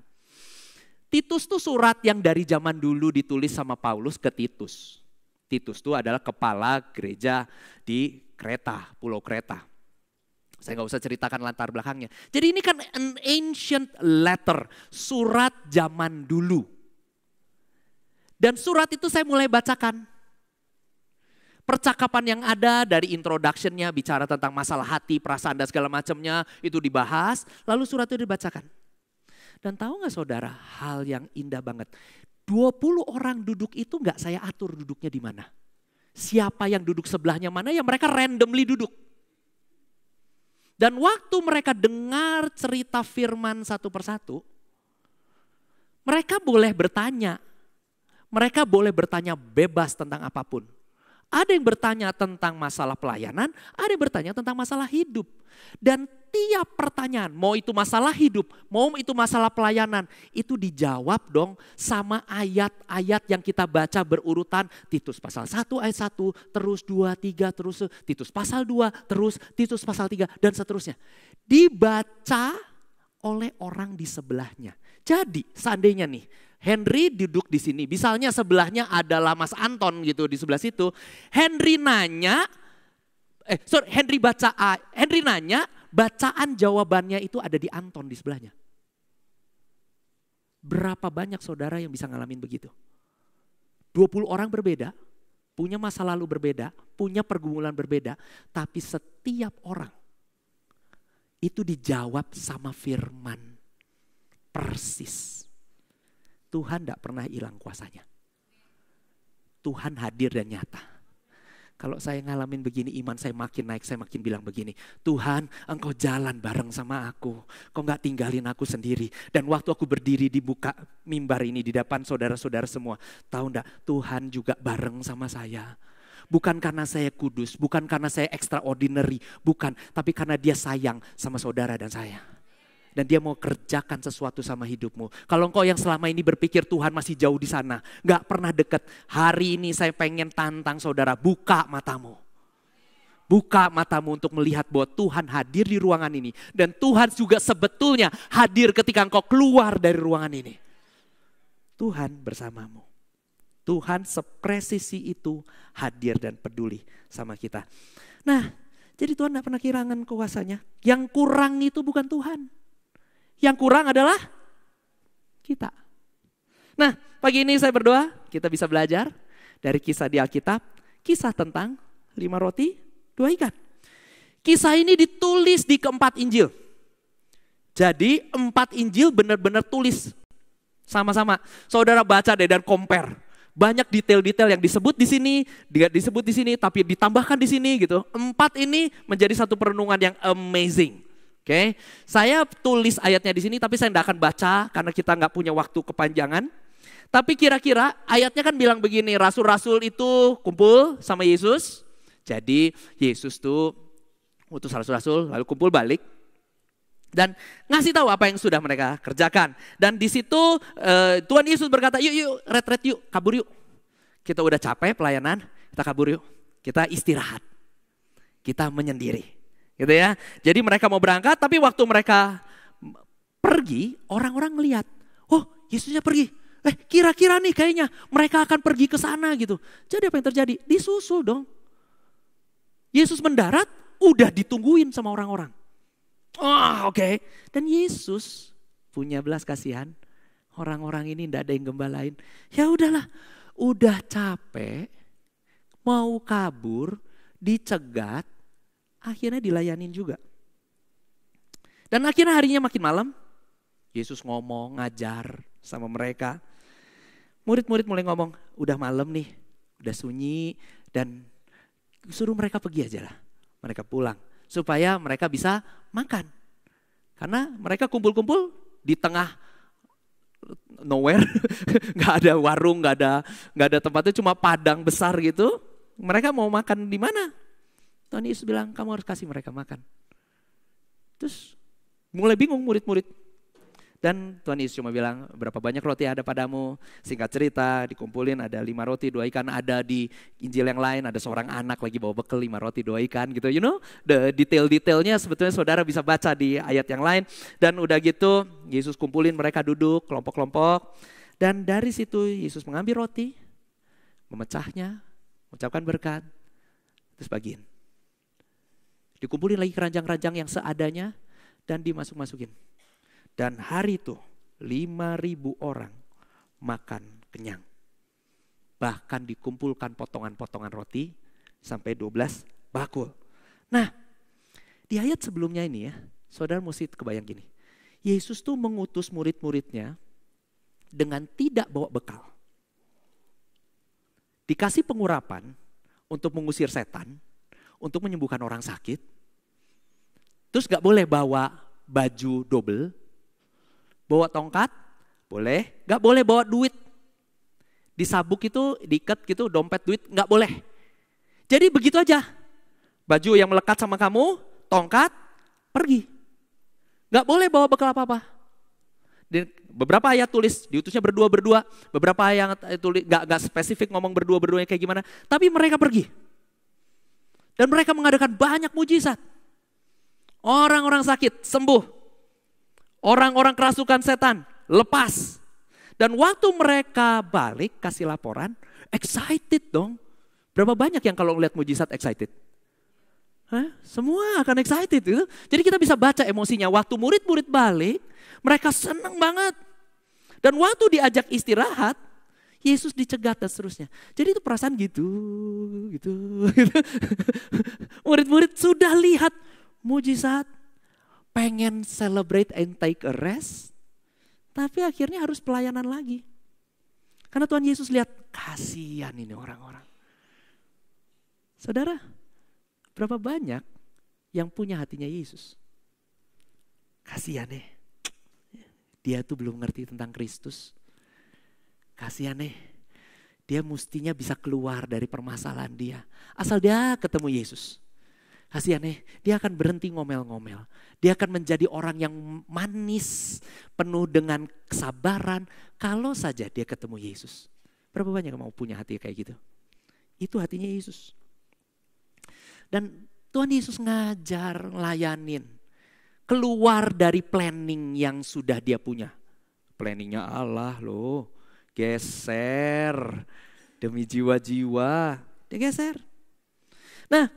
Titus itu surat yang dari zaman dulu ditulis sama Paulus ke Titus. Titus itu adalah kepala gereja di Kreta, Pulau Kreta. Saya nggak usah ceritakan latar belakangnya. Jadi ini kan an ancient letter, surat zaman dulu. Dan surat itu saya mulai bacakan. Percakapan yang ada dari introduction-nya bicara tentang masalah hati, perasaan dan segala macamnya itu dibahas. Lalu surat itu dibacakan. Dan tahu nggak saudara, hal yang indah banget. 20 orang duduk itu nggak saya atur duduknya di mana. Siapa yang duduk sebelahnya mana, ya mereka randomly duduk. Dan waktu mereka dengar cerita firman satu persatu, mereka boleh bertanya. Mereka boleh bertanya bebas tentang apapun. Ada yang bertanya tentang masalah pelayanan, ada yang bertanya tentang masalah hidup. Dan tiap pertanyaan, mau itu masalah hidup, mau itu masalah pelayanan, itu dijawab dong sama ayat-ayat yang kita baca berurutan. Titus pasal 1 ayat 1, terus 2, 3, terus Titus pasal 2, terus Titus pasal 3, dan seterusnya. Dibaca oleh orang di sebelahnya. Jadi seandainya nih, Henry duduk di sini, misalnya sebelahnya adalah Mas Anton gitu di sebelah situ. Henry nanya, Henry nanya, bacaan jawabannya itu ada di Anton di sebelahnya. Berapa banyak saudara yang bisa ngalamin begitu? 20 orang berbeda, punya masa lalu berbeda, punya pergumulan berbeda, tapi setiap orang itu dijawab sama firman persis. Tuhan tidak pernah hilang kuasanya. Tuhan hadir dan nyata. Kalau saya ngalamin begini, iman saya makin naik, saya makin bilang begini. Tuhan, Engkau jalan bareng sama aku. Kau gak tinggalin aku sendiri. Dan waktu aku berdiri di buka mimbar ini di depan saudara-saudara semua. Tahu enggak, Tuhan juga bareng sama saya. Bukan karena saya kudus, bukan karena saya extraordinary. Bukan, tapi karena dia sayang sama saudara dan saya. Dan dia mau kerjakan sesuatu sama hidupmu. Kalau engkau yang selama ini berpikir Tuhan masih jauh di sana, gak pernah dekat. Hari ini saya pengen tantang saudara, buka matamu. Buka matamu untuk melihat bahwa Tuhan hadir di ruangan ini. Dan Tuhan juga sebetulnya hadir ketika engkau keluar dari ruangan ini. Tuhan bersamamu. Tuhan sepresisi itu hadir dan peduli sama kita. Nah, jadi Tuhan gak pernah kehilangan kuasanya. Yang kurang itu bukan Tuhan. Yang kurang adalah kita. Nah, pagi ini saya berdoa kita bisa belajar dari kisah di Alkitab. Kisah tentang 5 roti, 2 ikan. Kisah ini ditulis di keempat Injil. Jadi 4 Injil benar-benar tulis sama-sama. Saudara baca deh dan compare. Banyak detail-detail yang disebut di sini, disebut di sini, tapi ditambahkan di sini gitu. 4 ini menjadi satu perenungan yang amazing. Oke, saya tulis ayatnya di sini tapi saya tidak akan baca karena kita nggak punya waktu kepanjangan. Tapi kira-kira ayatnya kan bilang begini, rasul-rasul itu kumpul sama Yesus. Jadi Yesus tuh utus rasul-rasul lalu kumpul balik. Dan ngasih tahu apa yang sudah mereka kerjakan. Dan di situ Tuhan Yesus berkata, yuk retret yuk, kabur yuk. Kita udah capek pelayanan, kita kabur yuk. Kita istirahat, kita menyendiri. Gitu ya. Jadi mereka mau berangkat tapi waktu mereka pergi orang-orang ngelihat, oh Yesusnya pergi. Kira-kira nih kayaknya mereka akan pergi ke sana gitu. Jadi apa yang terjadi? Disusul dong. Yesus mendarat udah ditungguin sama orang-orang. Oke. Dan Yesus punya belas kasihan. Orang-orang ini enggak ada yang gembalain. Ya udahlah, udah capek, mau kabur, dicegat, akhirnya dilayanin juga. Dan akhirnya harinya makin malam, Yesus ngomong, ngajar sama mereka. Murid-murid mulai ngomong, udah malam nih, udah sunyi, dan suruh mereka pergi aja lah. Mereka pulang, supaya mereka bisa makan. Karena mereka kumpul-kumpul di tengah nowhere, gak ada warung, gak ada tempatnya, cuma padang besar gitu. Mereka mau makan di mana? Tuhan Yesus bilang, kamu harus kasih mereka makan. Terus mulai bingung murid-murid. Dan Tuhan Yesus cuma bilang, berapa banyak roti ada padamu? Singkat cerita, dikumpulin ada 5 roti, 2 ikan. Ada di Injil yang lain, ada seorang anak lagi bawa bekal 5 roti, 2 ikan gitu. You know, the detail-detailnya sebetulnya saudara bisa baca di ayat yang lain. Dan udah gitu, Yesus kumpulin mereka duduk, kelompok-kelompok. Dan dari situ Yesus mengambil roti, memecahnya, mengucapkan berkat, terus bagiin. Dikumpulin lagi keranjang-keranjang yang seadanya dan dimasuk-masukin. Dan hari itu 5.000 orang makan kenyang. Bahkan dikumpulkan potongan-potongan roti sampai 12 bakul. Nah, di ayat sebelumnya ini ya, saudara mesti kebayang gini. Yesus tuh mengutus murid-muridnya dengan tidak bawa bekal. Dikasih pengurapan untuk mengusir setan, untuk menyembuhkan orang sakit. Terus gak boleh bawa baju double, bawa tongkat, boleh. Gak boleh bawa duit. Disabuk itu, diikat gitu, dompet duit, gak boleh. Jadi begitu aja. Baju yang melekat sama kamu, tongkat, pergi. Gak boleh bawa bekal apa-apa. Dan beberapa ayat tulis, diutusnya berdua-berdua. Beberapa ayat tulis, gak spesifik ngomong berdua-berduanya kayak gimana. Tapi mereka pergi. Dan mereka mengadakan banyak mujizat. Orang-orang sakit sembuh. Orang-orang kerasukan setan lepas. Dan waktu mereka balik kasih laporan, excited dong. Berapa banyak yang kalau ngeliat mujizat excited? Hah? Semua akan excited gitu. Jadi kita bisa baca emosinya. Waktu murid-murid balik, mereka senang banget. Dan waktu diajak istirahat, Yesus dicegat dan seterusnya. Jadi itu perasaan gitu. Murid-murid sudah lihat mujizat, pengen celebrate and take a rest. Tapi akhirnya harus pelayanan lagi. Karena Tuhan Yesus lihat, kasihan ini orang-orang. Saudara, berapa banyak yang punya hatinya Yesus? Kasihan deh. Dia tuh belum ngerti tentang Kristus. Kasihan deh. Dia mestinya bisa keluar dari permasalahan dia. Asal dia ketemu Yesus. Kasihan deh, dia akan berhenti ngomel-ngomel. Dia akan menjadi orang yang manis, penuh dengan kesabaran. Kalau saja dia ketemu Yesus. Berapa banyak yang mau punya hati kayak gitu? Itu hatinya Yesus. Dan Tuhan Yesus ngajar, ngelayanin. Keluar dari planning yang sudah dia punya. Planningnya Allah loh, geser demi jiwa-jiwa. Dia geser. Nah,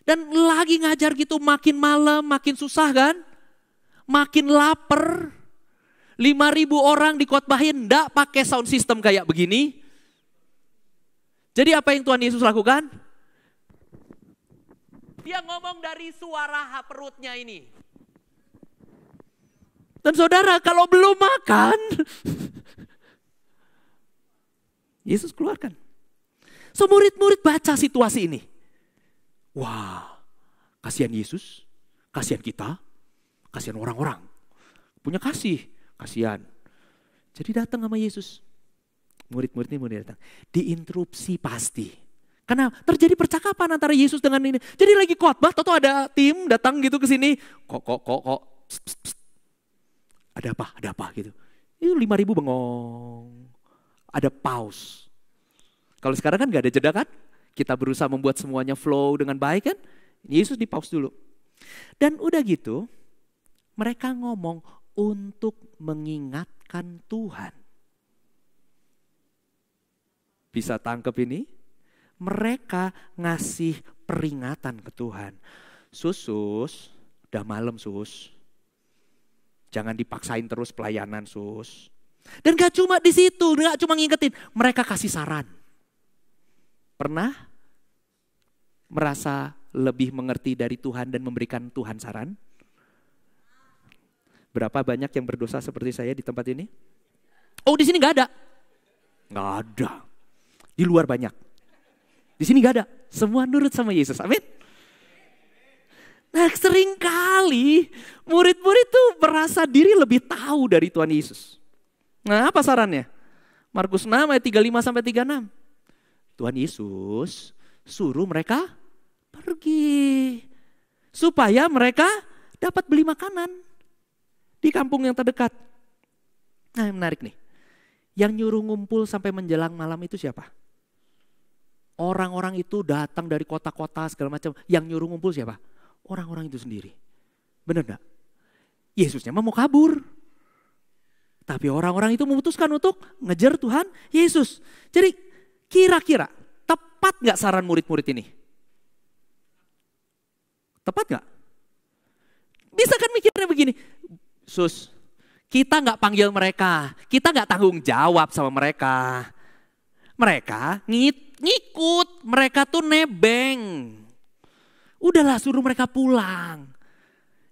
dan lagi ngajar gitu makin malam, makin susah kan? Makin lapar. 5.000 orang dikotbahin, enggak pakai sound system kayak begini. Jadi apa yang Tuhan Yesus lakukan? Dia ngomong dari suara perutnya ini. Dan saudara kalau belum makan, Yesus keluarkan. So murid-murid baca situasi ini. Wah, kasihan Yesus, kasihan kita, kasihan orang-orang. Punya kasih, kasihan. Jadi datang sama Yesus. Murid-murid ini mulai datang. Diinterupsi pasti. Karena terjadi percakapan antara Yesus dengan ini. Jadi lagi khotbah, toto ada tim datang gitu ke sini. Kok. Psst, psst, psst. Ada apa gitu. Itu 5.000 bengong. Ada pause. Kalau sekarang kan gak ada jeda kan? Kita berusaha membuat semuanya flow dengan baik kan? Yesus di pause dulu. Dan udah gitu, mereka ngomong untuk mengingatkan Tuhan. Bisa tangkep ini? Mereka ngasih peringatan ke Tuhan. Sus, udah malam sus. Jangan dipaksain terus pelayanan sus. Dan gak cuma di situ, gak cuma ngingetin. Mereka kasih saran. Pernah merasa lebih mengerti dari Tuhan dan memberikan Tuhan saran? Berapa banyak yang berdosa seperti saya di tempat ini? Oh, di sini gak ada. Gak ada. Di luar banyak. Di sini gak ada. Semua nurut sama Yesus. Amin. Nah, sering kali murid-murid tuh merasa diri lebih tahu dari Tuhan Yesus. Nah, apa sarannya? Markus 6 ayat 35 sampai 36. Tuhan Yesus suruh mereka pergi supaya mereka dapat beli makanan di kampung yang terdekat. Nah, yang menarik nih. Yang nyuruh ngumpul sampai menjelang malam itu siapa? Orang-orang itu datang dari kota-kota segala macam. Yang nyuruh ngumpul siapa? Orang-orang itu sendiri. Benar enggak? Yesusnya mau kabur. Tapi orang-orang itu memutuskan untuk ngejar Tuhan Yesus. Jadi kira-kira tepat enggak saran murid-murid ini? Tepat gak? Bisa kan mikirnya begini, Sus, kita gak panggil mereka, kita gak tanggung jawab sama mereka. Mereka ngikut, mereka tuh nebeng. Udahlah suruh mereka pulang.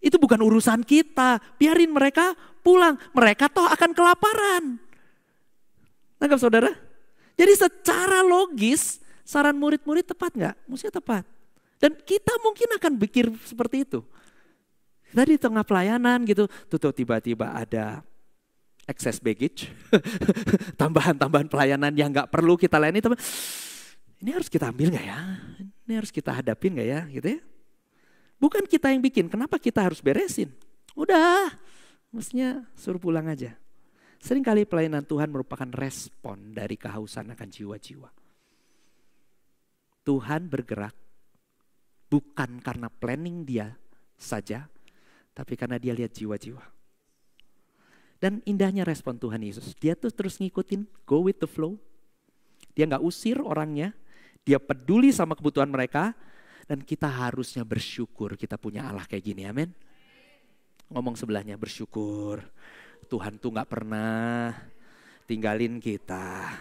Itu bukan urusan kita, biarin mereka pulang. Mereka toh akan kelaparan. Nangkap saudara? Jadi secara logis, saran murid-murid tepat gak? Maksudnya tepat. Dan kita mungkin akan pikir seperti itu. Tadi di tengah pelayanan gitu, tuh tiba-tiba ada excess baggage, tambahan-tambahan pelayanan yang gak perlu kita layani. Ini harus kita ambil gak ya? Ini harus kita hadapin gak ya? Gitu ya. Bukan kita yang bikin, kenapa kita harus beresin? Udah, mestinya suruh pulang aja. Seringkali pelayanan Tuhan merupakan respon dari kehausan akan jiwa-jiwa. Tuhan bergerak bukan karena planning dia saja, tapi karena dia lihat jiwa-jiwa. Dan indahnya respon Tuhan Yesus, dia tuh terus ngikutin, go with the flow. Dia gak usir orangnya, dia peduli sama kebutuhan mereka, dan kita harusnya bersyukur kita punya Allah kayak gini, amin. Ngomong sebelahnya, bersyukur. Tuhan tuh gak pernah tinggalin kita.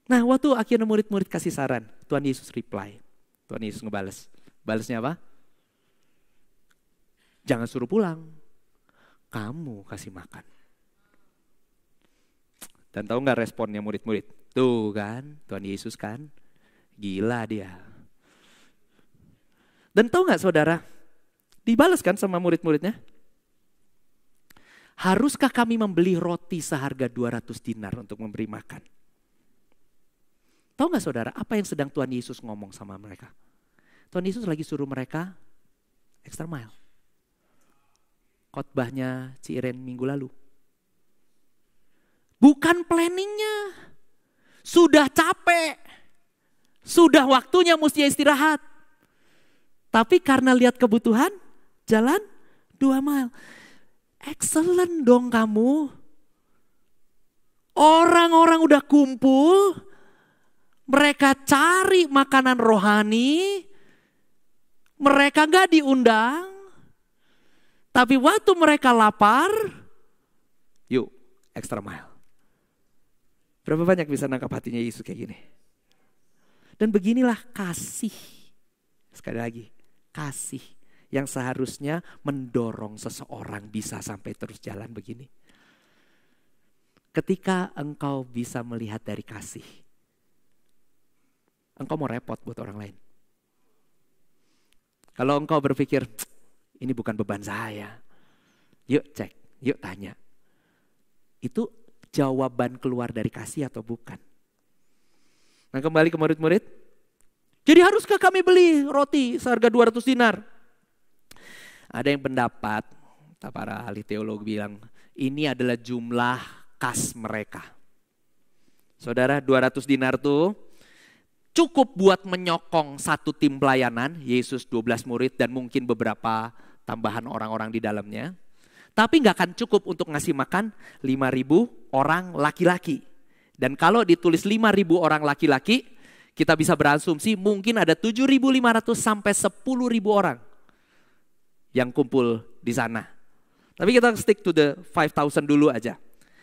Nah waktu akhirnya murid-murid kasih saran, Tuhan Yesus reply. Tuhan Yesus ngebales. Balesnya apa? Jangan suruh pulang, kamu kasih makan. Dan tahu gak responnya murid-murid? Tuh kan, Tuhan Yesus kan, gila dia. Dan tahu gak saudara, dibalas kan sama murid-muridnya? Haruskah kami membeli roti seharga 200 dinar untuk memberi makan? Tahu gak saudara, apa yang sedang Tuhan Yesus ngomong sama mereka? Tuhan Yesus lagi suruh mereka extra mile. Khotbahnya Ciren minggu lalu. Bukan planningnya. Sudah capek. Sudah waktunya mesti istirahat. Tapi karena lihat kebutuhan, jalan 2 mile. Excellent dong kamu. Orang-orang udah kumpul. Mereka cari makanan rohani. Mereka gak diundang. Tapi waktu mereka lapar, yuk extra mile. Berapa banyak bisa nangkap hatinya Yesus kayak gini. Dan beginilah kasih. Sekali lagi, kasih yang seharusnya mendorong seseorang bisa sampai terus jalan begini. Ketika engkau bisa melihat dari kasih, engkau mau repot buat orang lain. Kalau engkau berpikir, ini bukan beban saya. Yuk cek, yuk tanya. Itu jawaban keluar dari kasih atau bukan? Nah kembali ke murid-murid. Jadi haruskah kami beli roti seharga 200 dinar? Ada yang pendapat, para ahli teologi bilang, ini adalah jumlah kas mereka. Saudara, 200 dinar tuh cukup buat menyokong satu tim pelayanan, Yesus 12 murid dan mungkin beberapa tambahan orang-orang di dalamnya. Tapi gak akan cukup untuk ngasih makan 5.000 orang laki-laki. Dan kalau ditulis 5.000 orang laki-laki, kita bisa berasumsi mungkin ada 7.500 sampai 10.000 orang yang kumpul di sana. Tapi kita stick to the 5,000 dulu aja.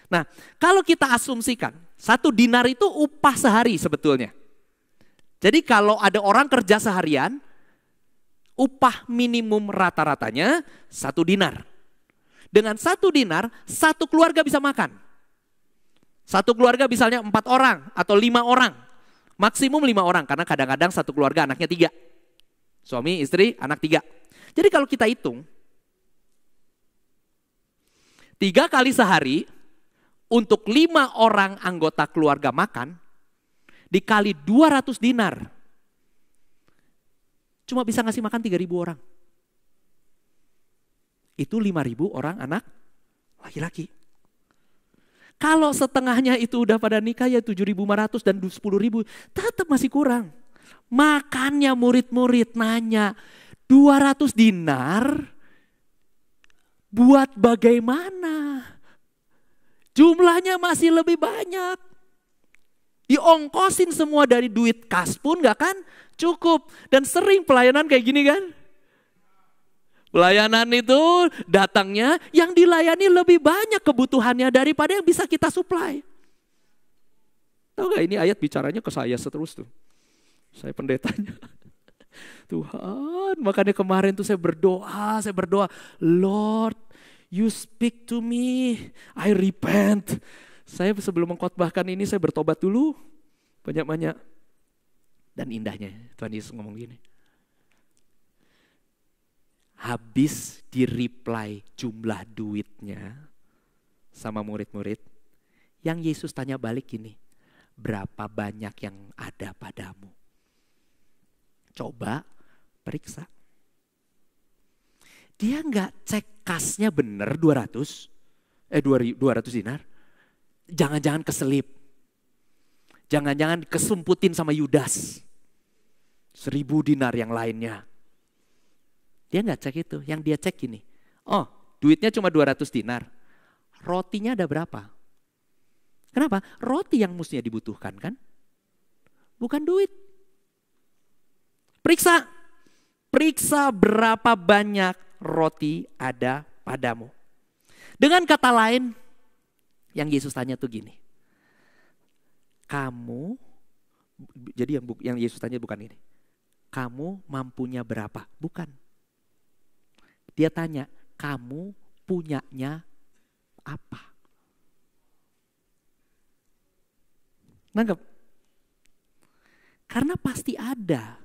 Nah, kalau kita asumsikan 1 dinar itu upah sehari sebetulnya. Jadi kalau ada orang kerja seharian, upah minimum rata-ratanya 1 dinar. Dengan 1 dinar, 1 keluarga bisa makan. 1 keluarga misalnya 4 orang atau 5 orang. Maksimum 5 orang karena kadang-kadang 1 keluarga anaknya 3. Suami, istri, anak 3. Jadi kalau kita hitung, 3 kali sehari untuk 5 orang anggota keluarga makan, dikali 200 dinar. Cuma bisa ngasih makan 3.000 orang. Itu 5.000 orang anak laki-laki. Kalau setengahnya itu udah pada nikah ya 7.500 dan 10.000, tetap masih kurang. Makanya murid-murid nanya, 200 dinar buat bagaimana? Jumlahnya masih lebih banyak. Diongkosin semua dari duit kas pun gak kan cukup. Dan sering pelayanan kayak gini kan. Pelayanan itu datangnya yang dilayani lebih banyak kebutuhannya daripada yang bisa kita supply. Tahu gak ini ayat bicaranya ke saya terus tuh. Saya pendetanya. Tuhan, makanya kemarin tuh saya berdoa. Lord, you speak to me, I repent. Saya sebelum mengkhotbahkan ini saya bertobat dulu. Banyak-banyak. Dan indahnya Tuhan Yesus ngomong gini. Habis di-reply jumlah duitnya sama murid-murid. Yang Yesus tanya balik gini. Berapa banyak yang ada padamu? Coba periksa. Dia nggak cek kasnya bener 200 dinar. Jangan-jangan keselip. Jangan-jangan kesumputin sama Yudas. 1.000 dinar yang lainnya. Dia nggak cek itu. Yang dia cek gini. Oh, duitnya cuma 200 dinar. Rotinya ada berapa? Kenapa? Roti yang mestinya dibutuhkan kan? Bukan duit. Periksa. Periksa berapa banyak roti ada padamu. Dengan kata lain, yang Yesus tanya tuh gini. Kamu, jadi yang Yesus tanya bukan ini. Kamu mampunya berapa? Bukan. Dia tanya, kamu punyanya apa? Nangkep? Karena pasti ada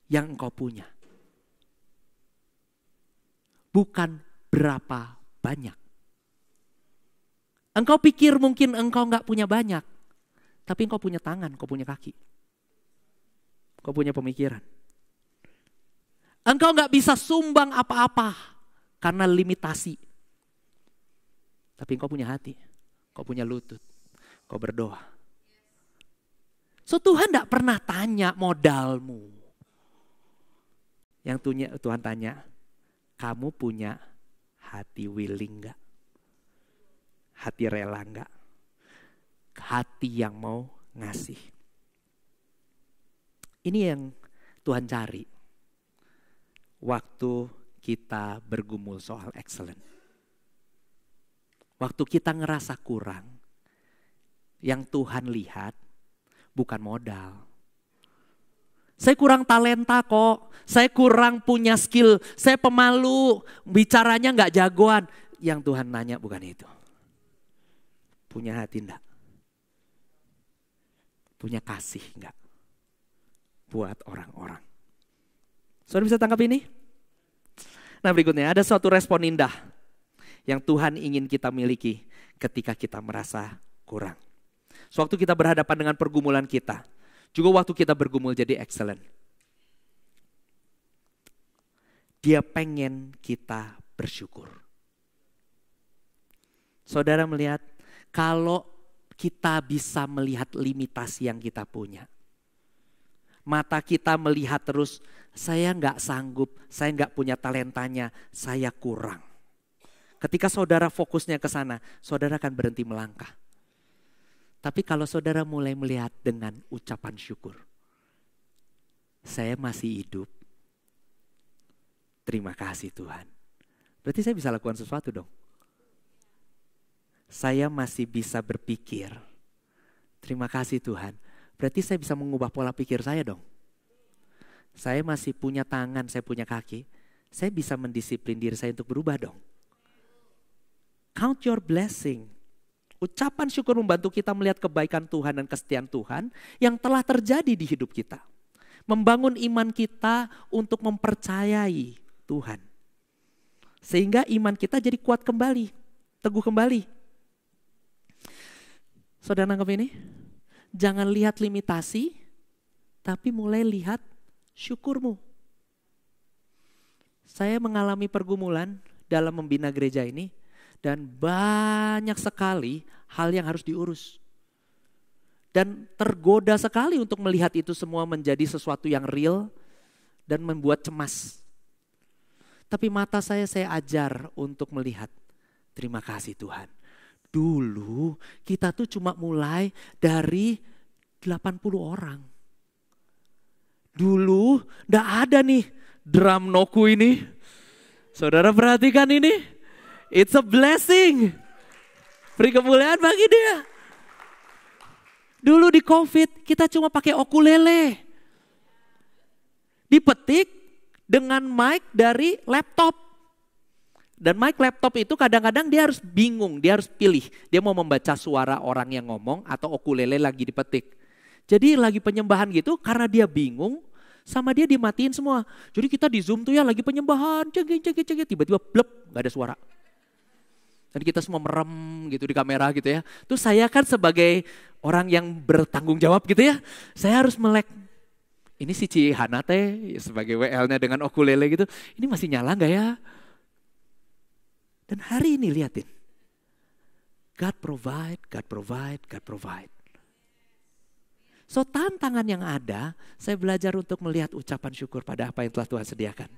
yang engkau punya. Bukan berapa banyak. Engkau pikir mungkin engkau gak punya banyak. Tapi engkau punya tangan, engkau punya kaki. Engkau punya pemikiran. Engkau gak bisa sumbang apa-apa karena limitasi. Tapi engkau punya hati, engkau punya lutut, engkau berdoa. So Tuhan gak pernah tanya modalmu. Yang Tuhan tanya, kamu punya hati willing gak? Hati rela gak? Hati yang mau ngasih. Ini yang Tuhan cari. Waktu kita bergumul soal excellent. Waktu kita ngerasa kurang. Yang Tuhan lihat bukan modal. Saya kurang talenta kok. Saya kurang punya skill. Saya pemalu. Bicaranya gak jagoan. Yang Tuhan nanya bukan itu. Punya hati enggak? Punya kasih enggak? Buat orang-orang. Saudara bisa tangkap ini? Nah berikutnya ada suatu respon indah. Yang Tuhan ingin kita miliki ketika kita merasa kurang. Sewaktu kita berhadapan dengan pergumulan kita. Juga waktu kita bergumul jadi excellent. Dia pengen kita bersyukur. Saudara melihat kalau kita bisa melihat limitasi yang kita punya. Mata kita melihat terus, saya nggak sanggup, saya nggak punya talentanya, saya kurang. Ketika saudara fokusnya ke sana, saudara akan berhenti melangkah. Tapi kalau saudara mulai melihat dengan ucapan syukur. Saya masih hidup. Terima kasih Tuhan. Berarti saya bisa lakukan sesuatu dong. Saya masih bisa berpikir. Terima kasih Tuhan. Berarti saya bisa mengubah pola pikir saya dong. Saya masih punya tangan, saya punya kaki. Saya bisa mendisiplin diri saya untuk berubah dong. Count your blessing. Ucapan syukur membantu kita melihat kebaikan Tuhan dan kesetiaan Tuhan yang telah terjadi di hidup kita. Membangun iman kita untuk mempercayai Tuhan. Sehingga iman kita jadi kuat kembali, teguh kembali. Saudara nangkep ini? Jangan lihat limitasi, tapi mulai lihat syukurmu. Saya mengalami pergumulan dalam membina gereja ini. Dan banyak sekali hal yang harus diurus. Dan tergoda sekali untuk melihat itu semua menjadi sesuatu yang real dan membuat cemas. Tapi mata saya ajar untuk melihat. Terima kasih Tuhan. Dulu kita tuh cuma mulai dari 80 orang. Dulu nggak ada nih drum noku ini. Saudara perhatikan ini. It's a blessing. Beri kemuliaan bagi dia. Dulu di COVID kita cuma pakai ukulele. Dipetik dengan mic dari laptop. Dan mic laptop itu kadang-kadang dia harus bingung, dia harus pilih. Dia mau membaca suara orang yang ngomong atau ukulele lagi dipetik. Jadi lagi penyembahan gitu karena dia bingung sama dia dimatiin semua. Jadi kita di Zoom tuh ya lagi penyembahan, cegik, tiba-tiba blep, gak ada suara. Dan kita semua merem gitu di kamera gitu ya. Terus saya kan sebagai orang yang bertanggung jawab gitu ya, saya harus melek. Ini si Cihana teh sebagai WL-nya dengan ukulele gitu, ini masih nyala gak ya? Dan hari ini liatin, God provide, God provide, God provide. So tantangan yang ada, saya belajar untuk melihat ucapan syukur pada apa yang telah Tuhan sediakan.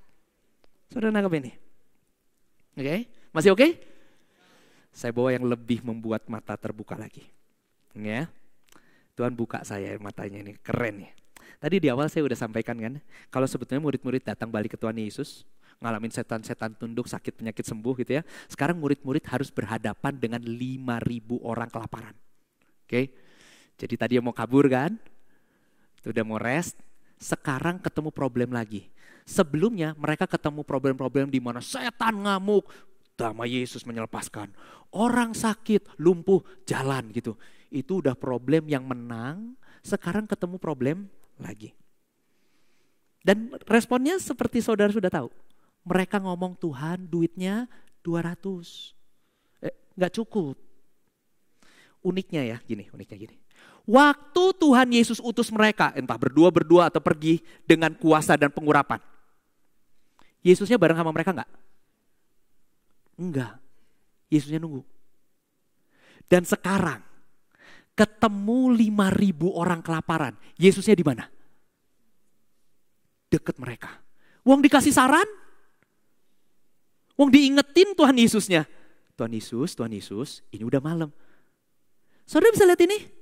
Saudara nangkep ini? Oke, masih oke? Saya bawa yang lebih membuat mata terbuka lagi. Ya, Tuhan buka saya matanya ini, keren ya. Tadi di awal saya udah sampaikan kan, kalau sebetulnya murid-murid datang balik ke Tuhan Yesus, ngalamin setan-setan tunduk, sakit penyakit sembuh gitu ya. Sekarang murid-murid harus berhadapan dengan 5.000 orang kelaparan. Oke, jadi tadi yang mau kabur kan, udah mau rest, sekarang ketemu problem lagi. Sebelumnya mereka ketemu problem-problem di mana setan ngamuk, damai Yesus menyelapaskan. Orang sakit, lumpuh, jalan gitu. Itu udah problem yang menang, sekarang ketemu problem lagi. Dan responnya seperti saudara sudah tahu. Mereka ngomong Tuhan duitnya 200. Gak cukup. Uniknya gini. Waktu Tuhan Yesus utus mereka, entah berdua atau pergi dengan kuasa dan pengurapan. Yesusnya bareng sama mereka enggak? Enggak. Yesusnya nunggu. Dan sekarang ketemu 5.000 orang kelaparan. Yesusnya di mana? Deket mereka. Wong dikasih saran? Wong diingetin Tuhan Yesusnya. Tuhan Yesus, ini udah malam. Saudara bisa lihat ini?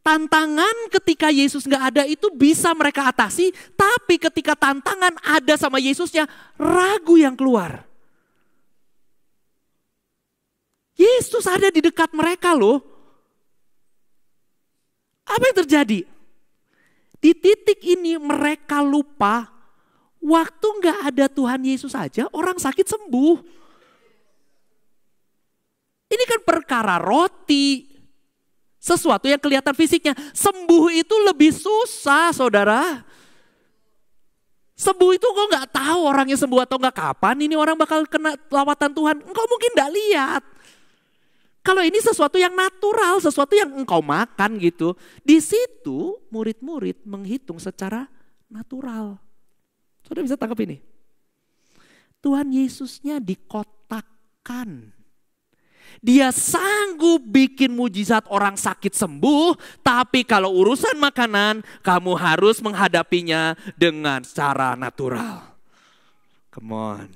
Tantangan ketika Yesus gak ada itu bisa mereka atasi. Tapi ketika tantangan ada sama Yesusnya, ragu yang keluar. Yesus ada di dekat mereka loh. Apa yang terjadi? Di titik ini mereka lupa. Waktu gak ada Tuhan Yesus aja, orang sakit sembuh. Ini kan perkara roti. Sesuatu yang kelihatan fisiknya. Sembuh itu lebih susah, saudara. Sembuh itu kok gak tahu orangnya sembuh atau gak, kapan ini orang bakal kena lawatan Tuhan. Engkau mungkin gak lihat. Kalau ini sesuatu yang natural, sesuatu yang engkau makan gitu. Di situ murid-murid menghitung secara natural. Saudara bisa tangkap ini? Tuhan Yesusnya dikotakkan. Dia sanggup bikin mujizat orang sakit sembuh. Tapi kalau urusan makanan, kamu harus menghadapinya dengan cara natural. Come on.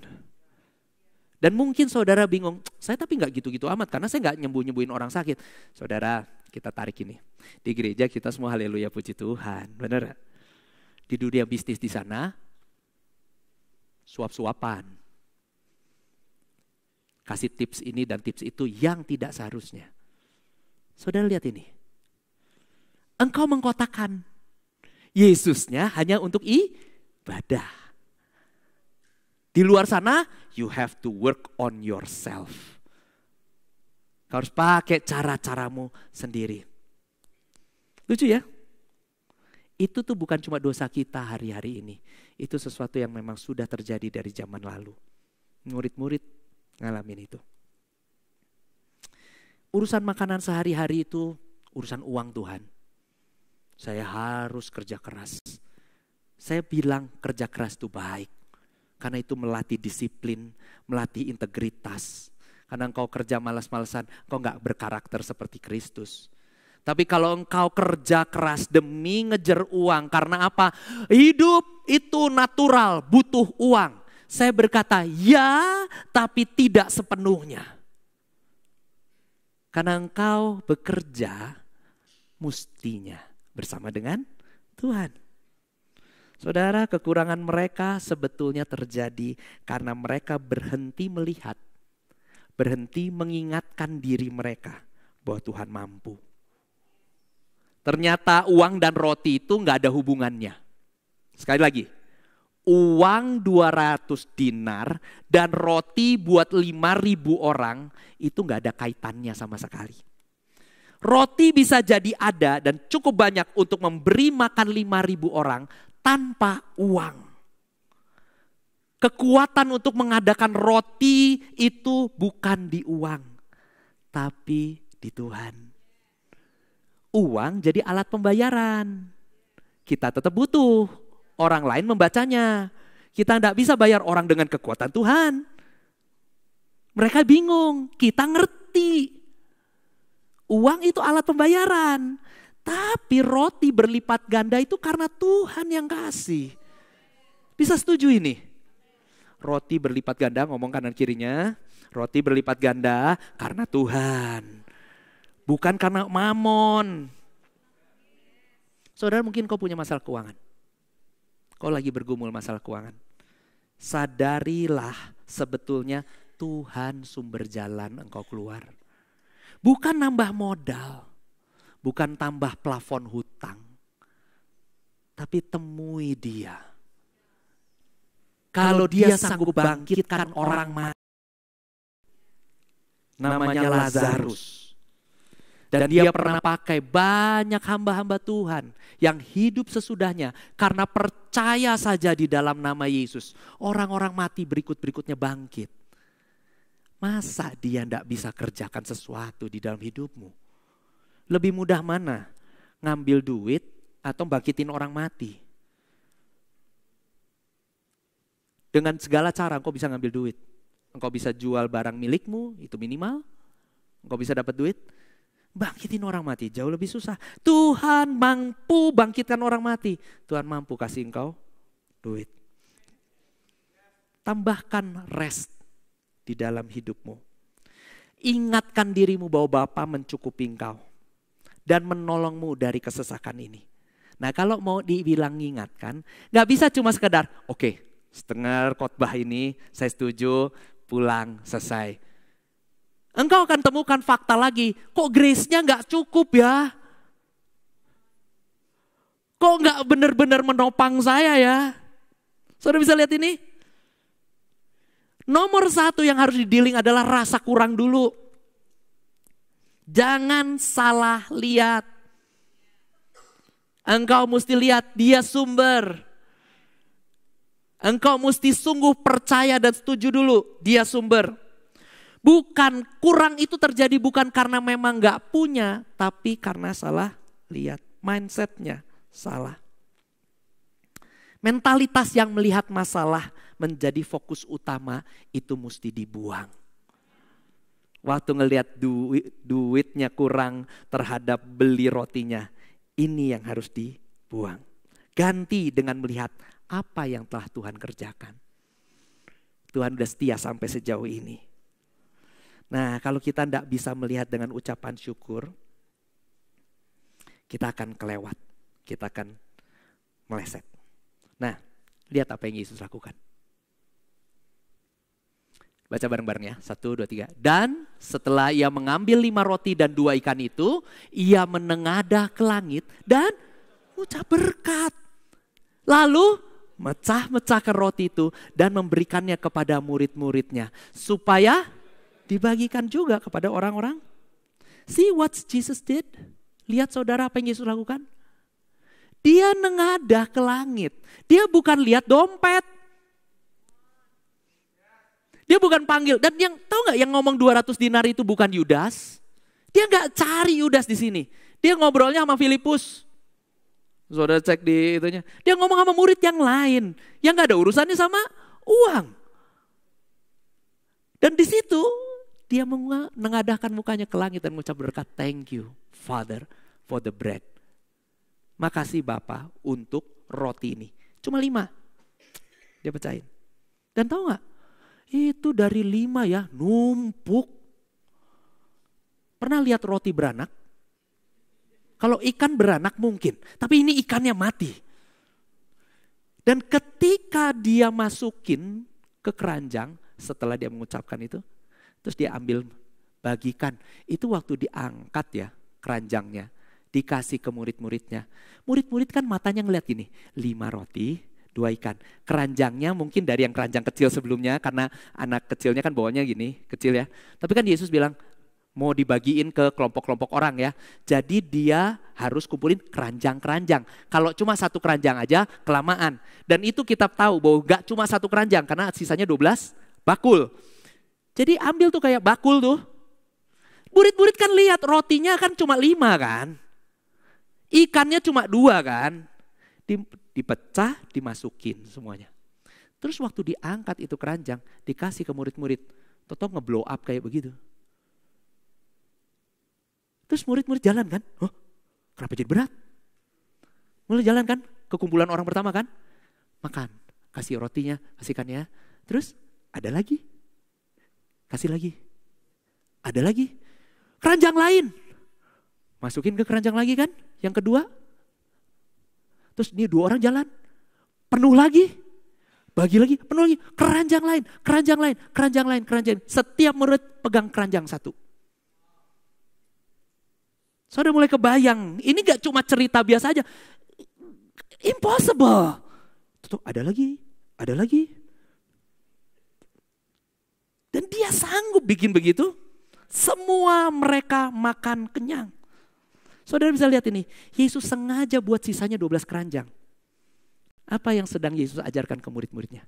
Dan mungkin saudara bingung, saya tapi gak gitu-gitu amat karena saya gak nyembuhin orang sakit. Saudara, kita tarik ini. Di gereja kita semua haleluya puji Tuhan. Benar? Di dunia bisnis di sana, suap-suapan. Kasih tips ini dan tips itu yang tidak seharusnya. Saudara lihat ini. Engkau mengkotakkan Yesusnya hanya untuk ibadah. Di luar sana, you have to work on yourself. Kau harus pakai cara-caramu sendiri. Lucu ya? Itu tuh bukan cuma dosa kita hari-hari ini. Itu sesuatu yang memang sudah terjadi dari zaman lalu. Murid-murid ngalamin itu. Urusan makanan sehari-hari itu urusan uang Tuhan. Saya harus kerja keras. Saya bilang kerja keras itu baik. Karena itu melatih disiplin, melatih integritas. Karena engkau kerja malas-malasan, engkau gak berkarakter seperti Kristus. Tapi kalau engkau kerja keras demi ngejar uang, karena apa? Hidup itu natural, butuh uang. Saya berkata ya, tapi tidak sepenuhnya. Karena engkau bekerja, mestinya bersama dengan Tuhan. Saudara, kekurangan mereka sebetulnya terjadi karena mereka berhenti melihat, berhenti mengingatkan diri mereka bahwa Tuhan mampu. Ternyata uang dan roti itu nggak ada hubungannya. Sekali lagi, uang 200 dinar dan roti buat 5.000 orang itu nggak ada kaitannya sama sekali. Roti bisa jadi ada dan cukup banyak untuk memberi makan 5.000 orang tanpa uang. Kekuatan untuk mengadakan roti itu bukan di uang, tapi di Tuhan. Uang jadi alat pembayaran. Kita tetap butuh orang lain membacanya. Kita tidak bisa bayar orang dengan kekuatan Tuhan. Mereka bingung, kita ngerti. Uang itu alat pembayaran. Tapi roti berlipat ganda itu karena Tuhan yang kasih. Bisa setuju ini? Roti berlipat ganda, ngomong kanan kirinya. Roti berlipat ganda karena Tuhan. Bukan karena mamon. Saudara, mungkin kau punya masalah keuangan. Kau lagi bergumul masalah keuangan. Sadarilah sebetulnya Tuhan sumber jalan engkau keluar. Bukan nambah modal, bukan tambah plafon hutang, tapi temui Dia. Kalau Dia sanggup bangkitkan orang mati, namanya Lazarus. Dan Dia pernah pakai banyak hamba-hamba Tuhan yang hidup sesudahnya karena percaya saja di dalam nama Yesus. Orang-orang mati berikut-berikutnya bangkit. Masa Dia tidak bisa kerjakan sesuatu di dalam hidupmu? Lebih mudah mana? Ngambil duit atau bangkitin orang mati? Dengan segala cara engkau bisa ngambil duit. Engkau bisa jual barang milikmu, itu minimal. Engkau bisa dapat duit. Bangkitin orang mati jauh lebih susah. Tuhan mampu bangkitkan orang mati. Tuhan mampu kasih engkau duit. Tambahkan rest di dalam hidupmu. Ingatkan dirimu bahwa Bapa mencukupi engkau dan menolongmu dari kesesakan ini. Nah, kalau mau dibilang ingatkan, gak bisa cuma sekedar, oke, setengah khotbah ini saya setuju, pulang, selesai. Engkau akan temukan fakta lagi, kok grace-nya gak cukup ya? Kok gak benar-benar menopang saya ya? Saudara bisa lihat ini? Nomor satu yang harus didealing adalah rasa kurang dulu. Jangan salah lihat. Engkau mesti lihat Dia sumber. Engkau mesti sungguh percaya dan setuju dulu Dia sumber. Bukan kurang itu terjadi bukan karena memang gak punya, tapi karena salah lihat. Mindsetnya salah. Mentalitas yang melihat masalah menjadi fokus utama itu mesti dibuang. Waktu ngelihat duitnya kurang terhadap beli rotinya, ini yang harus dibuang. Ganti dengan melihat apa yang telah Tuhan kerjakan. Tuhan udah setia sampai sejauh ini. Nah, kalau kita tidak bisa melihat dengan ucapan syukur, kita akan kelewat, kita akan meleset. Nah, lihat apa yang Yesus lakukan. Baca bareng-bareng ya, 1, 2, 3. Dan setelah Ia mengambil 5 roti dan 2 ikan itu, Ia menengadah ke langit dan ucap berkat. Lalu mecah-mecahkan roti itu dan memberikannya kepada murid-muridnya. Supaya dibagikan juga kepada orang-orang. See what Jesus did? Lihat saudara apa yang Yesus lakukan? Dia nengadah ke langit. Dia bukan lihat dompet. Dia bukan panggil. Dan yang tahu nggak yang ngomong 200 dinar itu bukan Yudas. Dia nggak cari Yudas di sini. Dia ngobrolnya sama Filipus. Saudara cek di itunya. Dia ngomong sama murid yang lain. Yang nggak ada urusannya sama uang. Dan di situ dia mengadahkan mukanya ke langit dan mengucap berkat. Thank you Father for the bread. Makasih Bapa untuk roti ini. Cuma 5. Dia pecahin. Dan tahu gak? Itu dari 5 ya, numpuk. Pernah lihat roti beranak? Kalau ikan beranak mungkin. Tapi ini ikannya mati. Dan ketika dia masukin ke keranjang, setelah dia mengucapkan itu, terus dia ambil bagikan. Itu waktu diangkat ya keranjangnya, dikasih ke murid-muridnya. Murid-murid kan matanya ngeliat gini, 5 roti, 2 ikan. Keranjangnya mungkin dari yang keranjang kecil sebelumnya, karena anak kecilnya kan bawanya gini, kecil ya. Tapi kan Yesus bilang, mau dibagiin ke kelompok-kelompok orang ya. Jadi dia harus kumpulin keranjang-keranjang. Kalau cuma 1 keranjang aja kelamaan. Dan itu kita tahu bahwa gak cuma 1 keranjang karena sisanya 12 bakul. Jadi ambil tuh kayak bakul tuh. Murid-murid kan lihat rotinya kan cuma 5 kan. Ikannya cuma 2 kan. Dipecah, dimasukin semuanya. Terus waktu diangkat itu keranjang, dikasih ke murid-murid. Toto ngeblow up kayak begitu. Terus murid-murid jalan kan, kenapa jadi berat? Mulai jalan kan, ke kumpulan orang pertama kan, makan, kasih rotinya, kasih ikannya. Terus ada lagi, kasih lagi, ada lagi, keranjang lain, masukin ke keranjang lagi kan, yang kedua. Terus ini 2 orang jalan, penuh lagi, bagi lagi, penuh lagi, keranjang lain, keranjang lain, keranjang lain, keranjang lain. Setiap murid pegang keranjang 1. Saudara mulai kebayang, ini gak cuma cerita biasa aja. Impossible. Tuh, ada lagi, ada lagi. Dan dia sanggup bikin begitu. Semua mereka makan kenyang. Saudara bisa lihat ini, Yesus sengaja buat sisanya 12 keranjang. Apa yang sedang Yesus ajarkan ke murid-muridnya?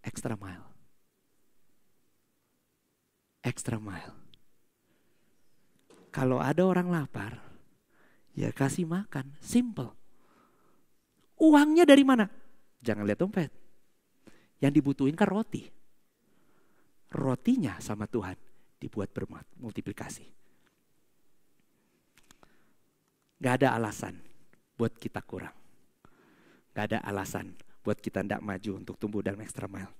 Extra mile. Extra mile. Kalau ada orang lapar, ya kasih makan, simple. Uangnya dari mana? Jangan lihat dompet. Yang dibutuhin kan roti. Rotinya sama Tuhan dibuat bermultiplikasi. Gak ada alasan buat kita kurang. Gak ada alasan buat kita tidak maju untuk tumbuh dalam extra mile.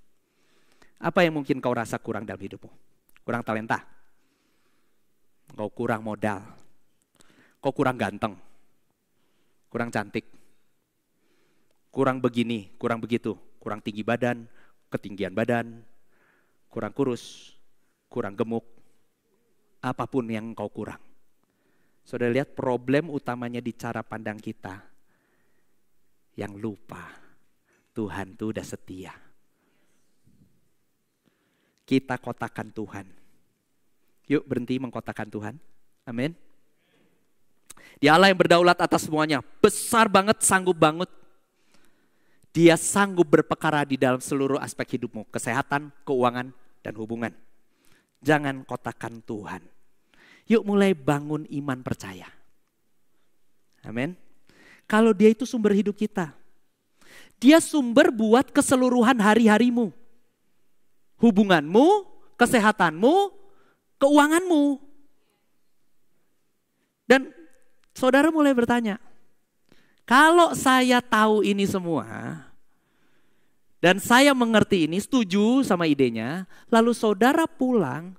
Apa yang mungkin kau rasa kurang dalam hidupmu? Kurang talenta? Kau kurang modal, kau kurang ganteng, kurang cantik, kurang begini, kurang begitu, kurang tinggi badan, ketinggian badan, kurang kurus, kurang gemuk, apapun yang kau kurang. Saudara lihat problem utamanya di cara pandang kita, yang lupa Tuhan itu udah setia. Kita kotakan Tuhan. Yuk berhenti mengkotakan Tuhan. Amin. Dia Allah yang berdaulat atas semuanya. Besar banget, sanggup banget. Dia sanggup berpekara di dalam seluruh aspek hidupmu. Kesehatan, keuangan, dan hubungan. Jangan kotakan Tuhan. Yuk mulai bangun iman percaya. Amin. Kalau dia itu sumber hidup kita. Dia sumber buat keseluruhan hari-harimu. Hubunganmu, kesehatanmu, keuanganmu. Dan saudara mulai bertanya, kalau saya tahu ini semua, dan saya mengerti ini, setuju sama idenya, lalu saudara pulang,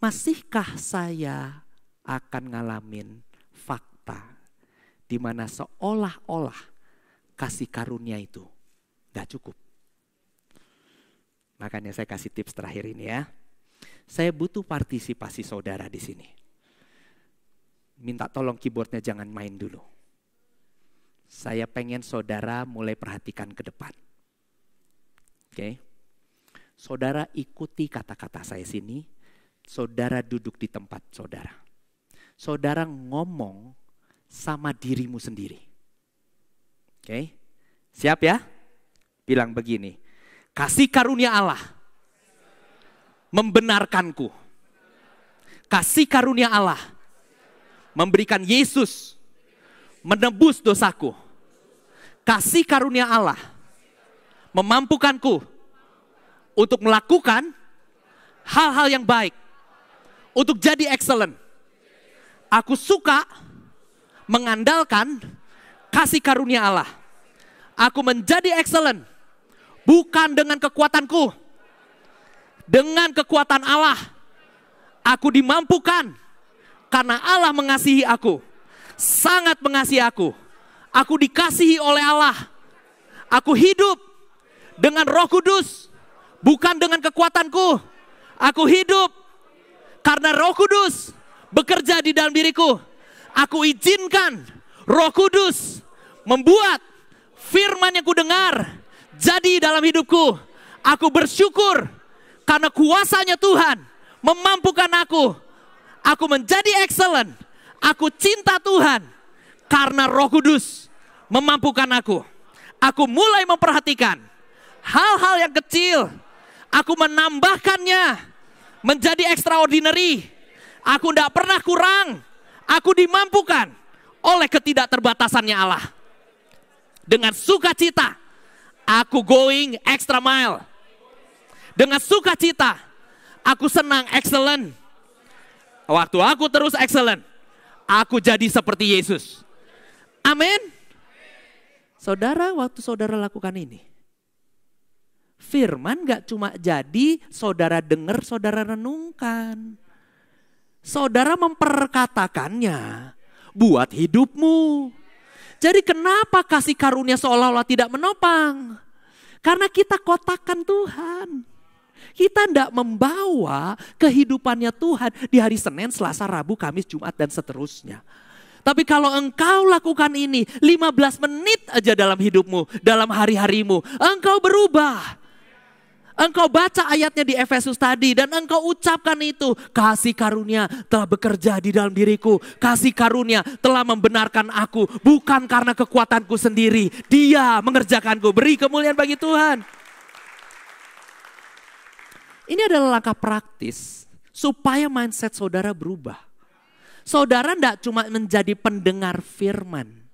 masihkah saya akan ngalamin fakta di mana seolah-olah kasih karunia itu gak cukup? Makanya saya kasih tips terakhir ini ya. Saya butuh partisipasi saudara di sini. Minta tolong keyboardnya jangan main dulu. Saya pengen saudara mulai perhatikan ke depan. Oke. Saudara ikuti kata-kata saya sini. Saudara duduk di tempat saudara. Saudara ngomong sama dirimu sendiri. Oke. Siap ya? Bilang begini. Kasih karunia Allah membenarkanku. Kasih karunia Allah memberikan Yesus menebus dosaku. Kasih karunia Allah memampukanku untuk melakukan hal-hal yang baik, untuk jadi excellent. Aku suka mengandalkan kasih karunia Allah. Aku menjadi excellent bukan dengan kekuatanku. Dengan kekuatan Allah, aku dimampukan karena Allah mengasihi aku, sangat mengasihi aku. Aku dikasihi oleh Allah, Aku hidup dengan Roh Kudus, bukan dengan kekuatanku. Aku hidup karena Roh Kudus bekerja di dalam diriku. Aku izinkan Roh Kudus membuat firman yang kudengar jadi dalam hidupku. Aku bersyukur karena kuasanya Tuhan memampukan aku. Aku menjadi excellent. Aku cinta Tuhan karena Roh Kudus memampukan aku. Aku mulai memperhatikan hal-hal yang kecil. Aku menambahkannya menjadi extraordinary. Aku tidak pernah kurang. Aku dimampukan oleh ketidakterbatasannya Allah. Dengan sukacita, aku going extra mile. Dengan sukacita, aku senang excellent. Waktu aku terus excellent, aku jadi seperti Yesus. Amin. Saudara, waktu saudara lakukan ini, firman gak cuma jadi saudara dengar, saudara renungkan. Saudara memperkatakannya buat hidupmu. Jadi kenapa kasih karunia seolah-olah tidak menopang? Karena kita kotakkan Tuhan. Kita tidak membawa kehidupannya Tuhan di hari Senin, Selasa, Rabu, Kamis, Jumat, dan seterusnya. Tapi kalau engkau lakukan ini 15 menit aja dalam hidupmu, dalam hari-harimu, engkau berubah. Engkau baca ayatnya di Efesus tadi dan engkau ucapkan itu. Kasih karunia telah bekerja di dalam diriku. Kasih karunia telah membenarkan aku. Bukan karena kekuatanku sendiri. Dia mengerjakanku. Beri kemuliaan bagi Tuhan. Ini adalah langkah praktis supaya mindset saudara berubah. Saudara tidak cuma menjadi pendengar firman.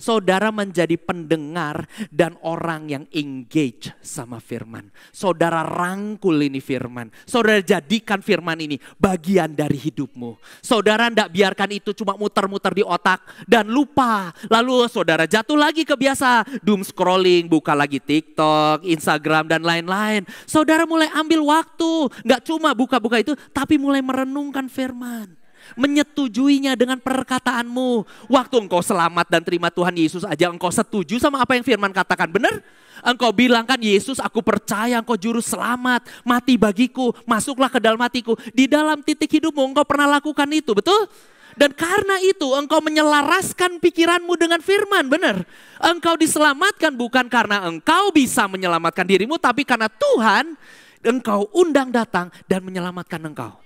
Saudara menjadi pendengar dan orang yang engage sama firman. Saudara rangkul ini firman. Saudara jadikan firman ini bagian dari hidupmu. Saudara tidak biarkan itu cuma muter-muter di otak dan lupa. Lalu saudara jatuh lagi ke biasa doom scrolling, buka lagi TikTok, Instagram dan lain-lain. Saudara mulai ambil waktu, nggak cuma buka-buka itu, tapi mulai merenungkan firman. Menyetujuinya dengan perkataanmu. Waktu engkau selamat dan terima Tuhan Yesus aja engkau setuju sama apa yang firman katakan, benar? Engkau bilangkan, Yesus aku percaya engkau juru selamat, mati bagiku, masuklah ke dalam hatiku. Di dalam titik hidupmu engkau pernah lakukan itu, betul? Dan karena itu engkau menyelaraskan pikiranmu dengan firman, benar? Engkau diselamatkan bukan karena engkau bisa menyelamatkan dirimu, tapi karena Tuhan engkau undang datang dan menyelamatkan engkau.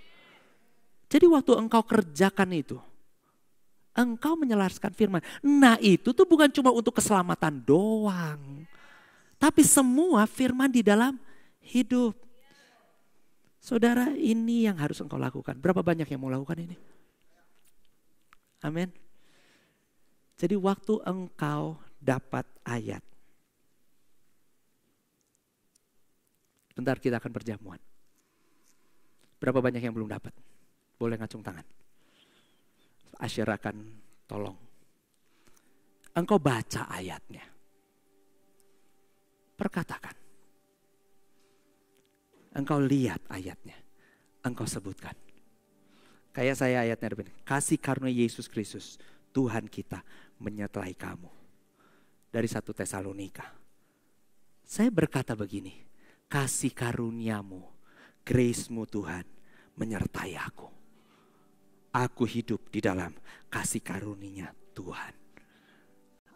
Jadi waktu engkau kerjakan itu, engkau menyelaraskan firman. Nah itu tuh bukan cuma untuk keselamatan doang. Tapi semua firman di dalam hidup. Saudara, ini yang harus engkau lakukan. Berapa banyak yang mau lakukan ini? Amin. Jadi waktu engkau dapat ayat. Bentar kita akan perjamuan. Berapa banyak yang belum dapat? Boleh ngacung tangan. Asyir akan tolong. Engkau baca ayatnya. Perkatakan. Engkau lihat ayatnya. Engkau sebutkan. Kayak saya ayatnya. Kasih karunia Yesus Kristus, Tuhan kita menyertai kamu. Dari 1 Tesalonika. Saya berkata begini. Kasih karuniamu, grace-mu Tuhan menyertai aku. Aku hidup di dalam kasih karunia Tuhan.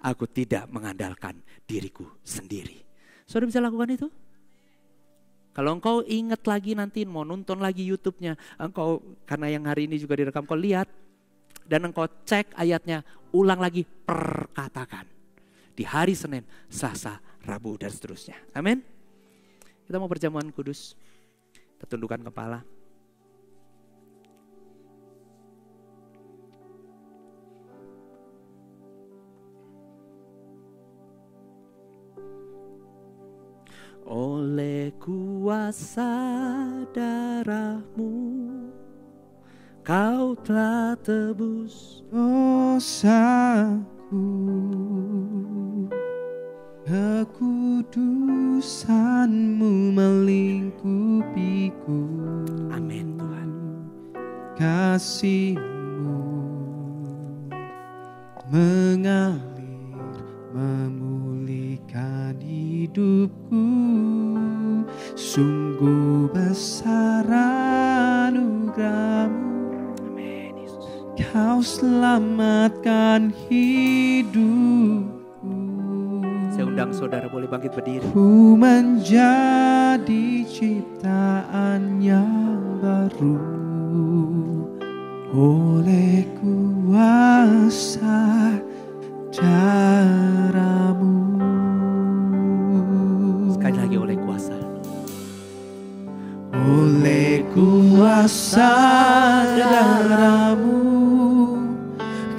Aku tidak mengandalkan diriku sendiri. Saudara bisa lakukan itu? Kalau engkau ingat lagi nanti mau nonton lagi YouTube-nya. Engkau karena yang hari ini juga direkam, kau lihat. Dan engkau cek ayatnya, ulang lagi, perkatakan. Di hari Senin, Selasa, Rabu dan seterusnya. Amin. Kita mau perjamuan kudus. Kita tundukkan kepala. Oleh kuasa darah-Mu, Kau telah tebus dosaku. Kekudusan-Mu melingkupiku. Amin Tuhan. Kasih-Mu mengalir memulihkan menyelamatkan hidupku. Sungguh besar anugerah-Mu, Amin, Yesus. Kau selamatkan hidupku. Saya undang saudara boleh bangkit berdiri. Ku menjadi ciptaan yang baru oleh kuasa darah-Mu. Sekali lagi oleh kuasa. Oleh kuasa darah-Mu,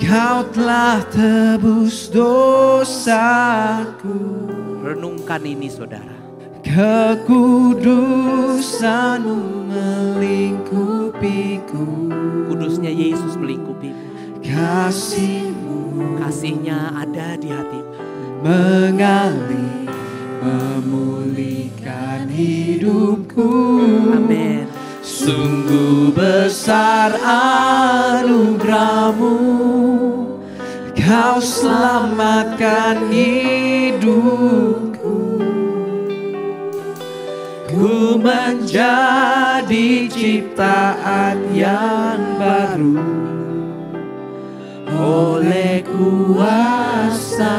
Kau telah tebus dosaku. Renungkan ini saudara. Kekudusan-Mu melingkupiku. Kudusnya Yesus melingkupimu. Kasih-Mu, Kasihnya ada di hatimu. mengalir, memulihkan hidupku. Amin. Sungguh besar anugerah-Mu, Kau selamatkan hidupku. Ku menjadi ciptaan yang baru oleh kuasa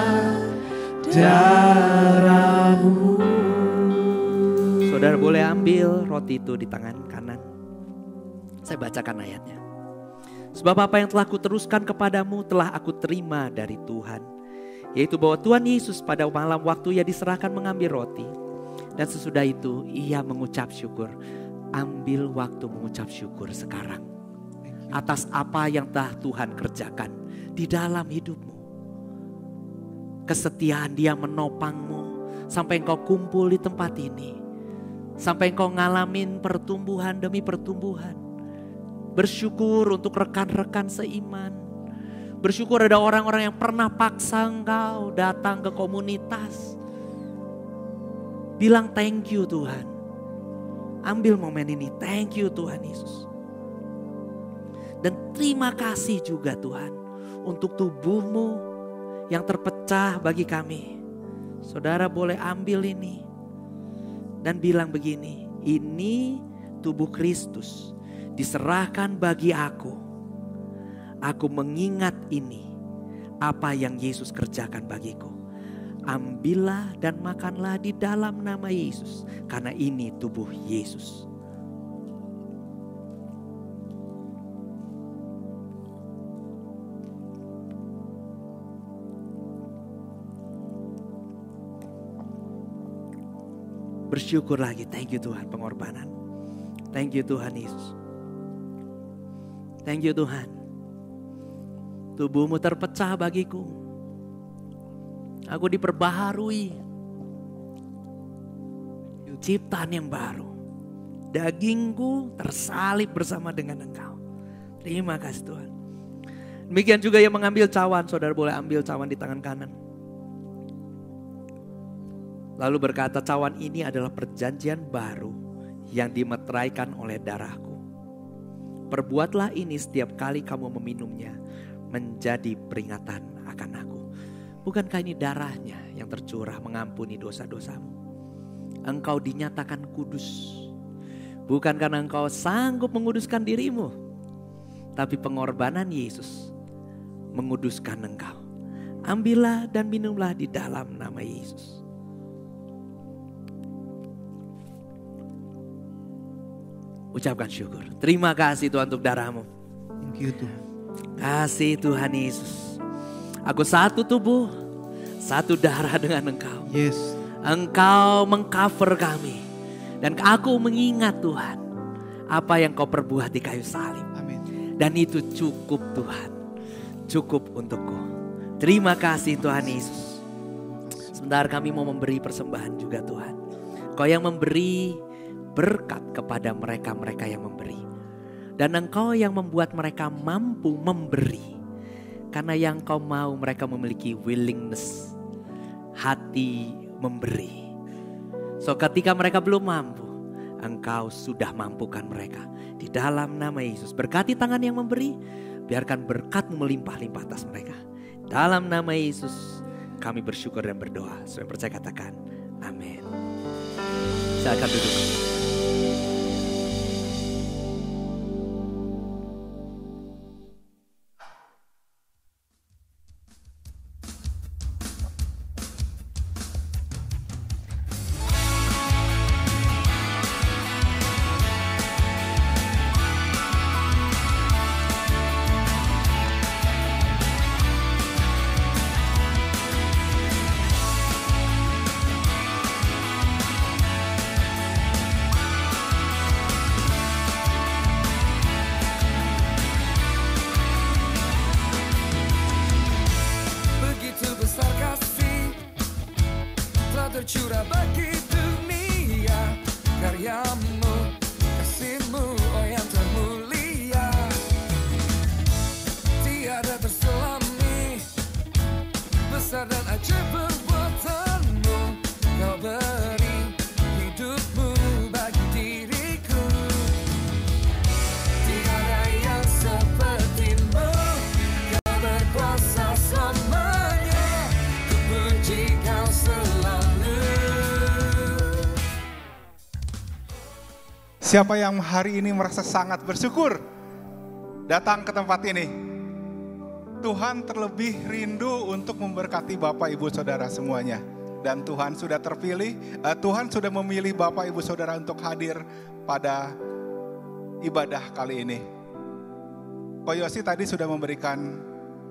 darah-Mu. Saudara boleh ambil roti itu di tangan kanan. Saya bacakan ayatnya. Sebab apa yang telah kuteruskan kepadamu telah aku terima dari Tuhan. Yaitu bahwa Tuhan Yesus pada malam waktu ia diserahkan mengambil roti. Dan sesudah itu ia mengucap syukur. Ambil waktu mengucap syukur sekarang. Atas apa yang telah Tuhan kerjakan di dalam hidupmu. Kesetiaan Dia menopangmu sampai engkau kumpul di tempat ini. Sampai engkau ngalamin pertumbuhan demi pertumbuhan. Bersyukur untuk rekan-rekan seiman. Bersyukur ada orang-orang yang pernah paksa engkau datang ke komunitas. Bilang thank you Tuhan. Ambil momen ini, thank you Tuhan Yesus. Dan terima kasih juga Tuhan untuk tubuh-Mu yang terpecah bagi kami. Saudara boleh ambil ini dan bilang begini, ini tubuh Kristus diserahkan bagi aku. Aku mengingat ini, apa yang Yesus kerjakan bagiku. Ambillah dan makanlah di dalam nama Yesus, karena ini tubuh Yesus. Bersyukur lagi, thank you Tuhan pengorbanan. Thank you Tuhan Yesus. Thank you Tuhan. Tubuh-Mu terpecah bagiku. Aku diperbaharui. Ciptaan yang baru. Dagingku tersalib bersama dengan Engkau. Terima kasih Tuhan. Demikian juga yang mengambil cawan. Saudara boleh ambil cawan di tangan kanan. Lalu berkata, cawan ini adalah perjanjian baru yang dimeteraikan oleh darahku. Perbuatlah ini setiap kali kamu meminumnya menjadi peringatan akan aku. Bukankah ini darahnya yang tercurah mengampuni dosa-dosamu? Engkau dinyatakan kudus. Bukan karena engkau sanggup menguduskan dirimu. Tapi pengorbanan Yesus menguduskan engkau. Ambillah dan minumlah di dalam nama Yesus. Ucapkan syukur. Terima kasih Tuhan untuk darah-Mu. Thank you Tuhan. Kasih Tuhan Yesus. Aku satu tubuh, satu darah dengan Engkau. Yes. Engkau mengcover kami. Dan aku mengingat Tuhan, apa yang Kau perbuat di kayu salib. Amin. Dan itu cukup Tuhan. Cukup untukku. Terima kasih Tuhan Yesus. Sebentar kami mau memberi persembahan juga Tuhan. Kau yang memberi berkat kepada mereka-mereka yang memberi. Dan Engkau yang membuat mereka mampu memberi. Karena yang Kau mau mereka memiliki willingness. Hati memberi. So ketika mereka belum mampu, Engkau sudah mampukan mereka. Di dalam nama Yesus. Berkati tangan yang memberi. Biarkan berkat-Mu melimpah-limpah atas mereka. Dalam nama Yesus. Kami bersyukur dan berdoa. Semua yang percaya katakan amin. Silakan duduk. Tercurah bagi dunia, karyamu, kasihmu, oh yang termulia. Tiada terselami, besar dan ajaib perbuatanmu. Kau beri hidupmu bagi diriku. Tiada yang sepertimu, kau berkuasa selamanya. Ku puji kau selalu. Siapa yang hari ini merasa sangat bersyukur datang ke tempat ini? Tuhan terlebih rindu untuk memberkati Bapak Ibu Saudara semuanya. Dan Tuhan sudah Tuhan sudah memilih Bapak Ibu Saudara untuk hadir pada ibadah kali ini. Koyosi tadi sudah memberikan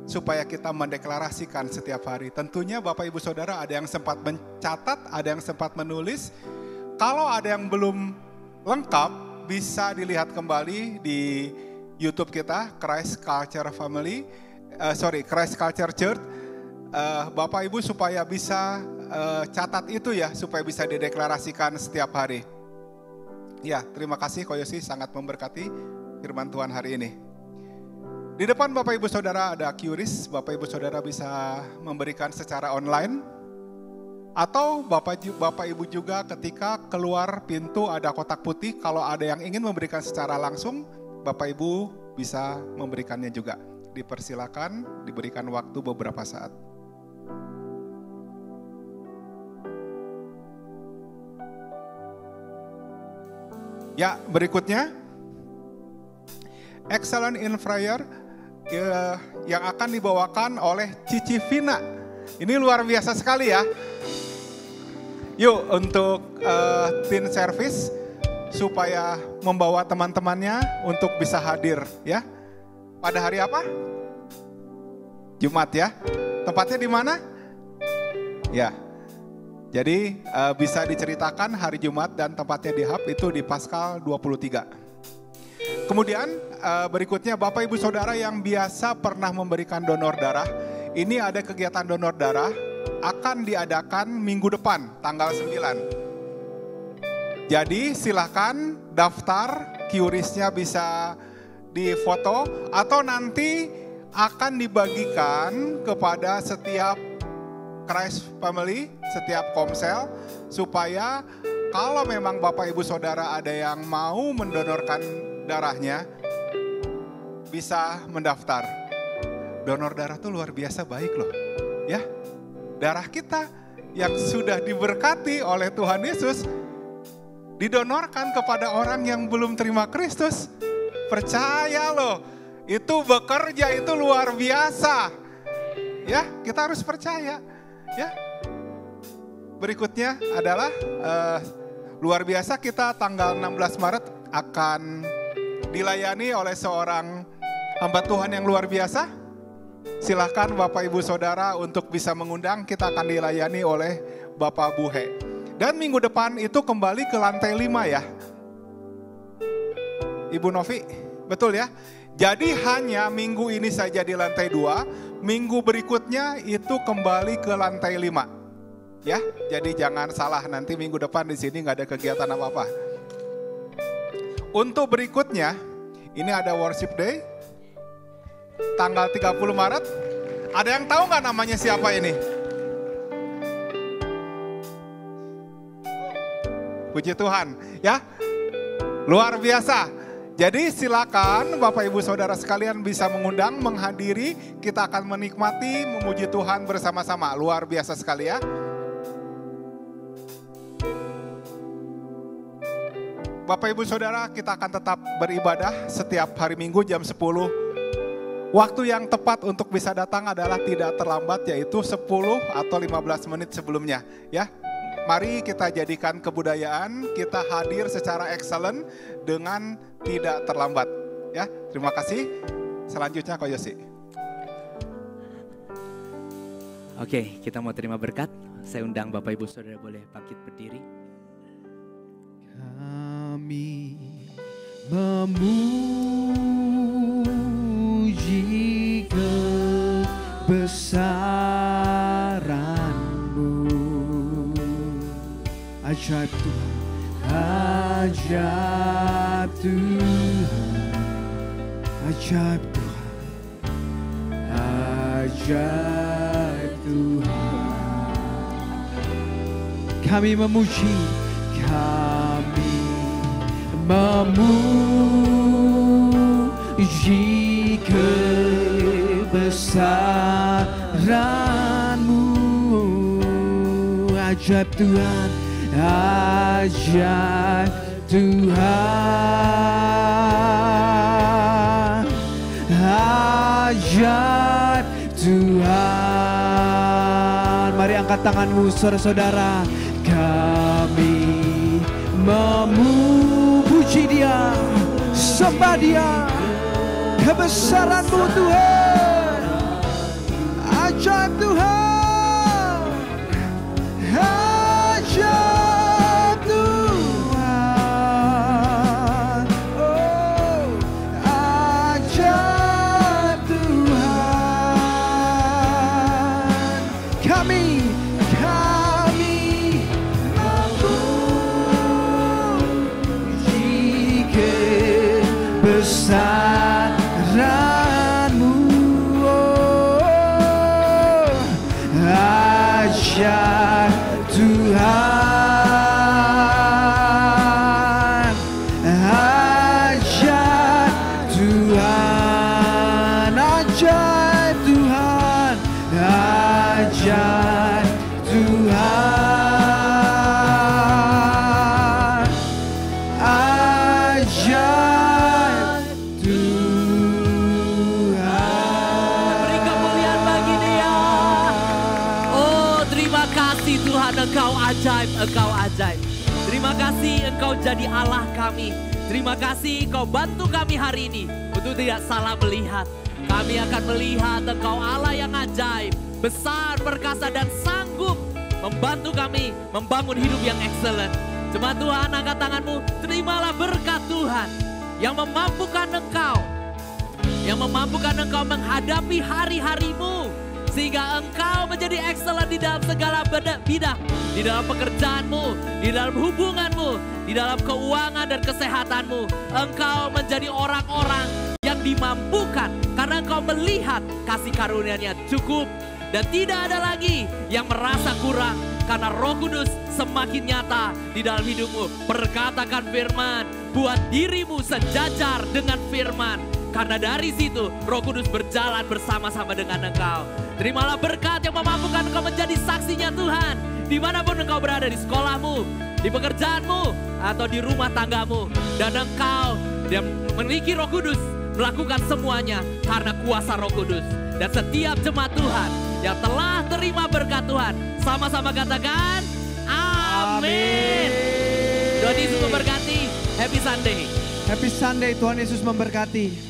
supaya kita mendeklarasikan setiap hari. Tentunya Bapak Ibu Saudara ada yang sempat mencatat, ada yang sempat menulis. Kalau ada yang belum lengkap, bisa dilihat kembali di YouTube kita, Christ Culture Church. Bapak Ibu supaya bisa catat itu ya, supaya bisa dideklarasikan setiap hari. Ya, terima kasih Koyosi, sangat memberkati firman Tuhan hari ini. Di depan Bapak Ibu Saudara ada QRIS, Bapak Ibu Saudara bisa memberikan secara online. Atau Bapak Ibu juga ketika keluar pintu ada kotak putih, kalau ada yang ingin memberikan secara langsung, Bapak Ibu bisa memberikannya juga. Dipersilakan, diberikan waktu beberapa saat. Ya, berikutnya Excellent in Prayer yang akan dibawakan oleh Cici Vina. Ini luar biasa sekali ya. Yuk untuk teen service supaya membawa teman-temannya untuk bisa hadir ya. Pada hari apa? Jumat ya. Tempatnya di mana? Ya. Jadi bisa diceritakan hari Jumat dan tempatnya di Hub itu di Paskal 23. Kemudian berikutnya Bapak Ibu Saudara yang biasa pernah memberikan donor darah. Ini ada kegiatan donor darah akan diadakan minggu depan tanggal 9. Jadi silahkan daftar, QRIS-nya bisa difoto atau nanti akan dibagikan kepada setiap Christ Family, setiap komsel, supaya kalau memang Bapak Ibu Saudara ada yang mau mendonorkan darahnya, bisa mendaftar. Donor darah tuh luar biasa baik loh, ya. Darah kita yang sudah diberkati oleh Tuhan Yesus didonorkan kepada orang yang belum terima Kristus. Percaya loh, itu bekerja itu luar biasa. Ya, kita harus percaya. Ya. Berikutnya adalah luar biasa, kita tanggal 16 Maret akan dilayani oleh seorang hamba Tuhan yang luar biasa. Silahkan Bapak Ibu Saudara untuk bisa mengundang, kita akan dilayani oleh Bapak Buhe. Dan minggu depan itu kembali ke lantai 5 ya. Ibu Novi, betul ya? Jadi hanya minggu ini saja di lantai 2, minggu berikutnya itu kembali ke lantai 5. Ya, jadi jangan salah, nanti minggu depan di sini nggak ada kegiatan apa-apa. Untuk berikutnya, ini ada Worship Day, tanggal 30 Maret. Ada yang tahu nggak namanya siapa ini? Puji Tuhan, ya. Luar biasa. Jadi silakan Bapak Ibu Saudara sekalian bisa mengundang, menghadiri. Kita akan menikmati, memuji Tuhan bersama-sama. Luar biasa sekali ya. Bapak Ibu Saudara, kita akan tetap beribadah setiap hari Minggu jam 10. Waktu yang tepat untuk bisa datang adalah tidak terlambat, yaitu 10 atau 15 menit sebelumnya. Ya, mari kita jadikan kebudayaan, kita hadir secara excellent dengan tidak terlambat. Ya, terima kasih. Selanjutnya Ko Yosi. Oke, kita mau terima berkat. Saya undang Bapak Ibu Saudara boleh bangkit berdiri. Kami memuji kebesaran-Mu. Ajaib Tuhan, ajaib Tuhan, ajaib Tuhan, ajaib Tuhan. Kami memuji, kami memuji kebesaran-Mu. Ajaib Tuhan, ajaib Tuhan, ajaib Tuhan. Mari angkat tanganmu saudara-saudara. Kami memuji Dia, sembah Dia, kebesaran-Mu Tuhan, ajaib Tuhan, ajaib Tuhan, oh ajaib Tuhan. Kami kebesaran-Mu, oh, ajaib Tuhan, ajaib Tuhan, ajaib Tuhan, ajaib Tuhan, ajaib Tuhan. Beri kemuliaan bagi Dia. Oh, terima kasih Tuhan, Engkau ajaib, Engkau ajaib. Terima kasih Engkau jadi Allah kami. Terima kasih Engkau bantu kami hari ini untuk tidak salah melihat. Kami akan melihat Engkau Allah yang ajaib, besar, perkasa dan sanggup membantu kami membangun hidup yang excellent. Jemaat Tuhan, angkat tanganmu, terimalah berkat Tuhan yang memampukan engkau menghadapi hari-harimu, sehingga engkau menjadi excellent di dalam segala bidang, di dalam pekerjaanmu, di dalam hubunganmu, di dalam keuangan dan kesehatanmu. Engkau menjadi orang-orang yang dimampukan karena engkau melihat kasih karunia-Nya cukup, dan tidak ada lagi yang merasa kurang karena Roh Kudus semakin nyata di dalam hidupmu. Perkatakan firman, buat dirimu sejajar dengan firman, karena dari situ Roh Kudus berjalan bersama-sama dengan engkau. Terimalah berkat yang memampukan engkau menjadi saksinya Tuhan, dimanapun engkau berada, di sekolahmu, di pekerjaanmu, atau di rumah tanggamu. Dan engkau yang memiliki Roh Kudus melakukan semuanya karena kuasa Roh Kudus. Dan setiap jemaat Tuhan yang telah terima berkat Tuhan, sama-sama katakan amin. Tuhan Yesus memberkati. Happy Sunday. Happy Sunday, Tuhan Yesus memberkati.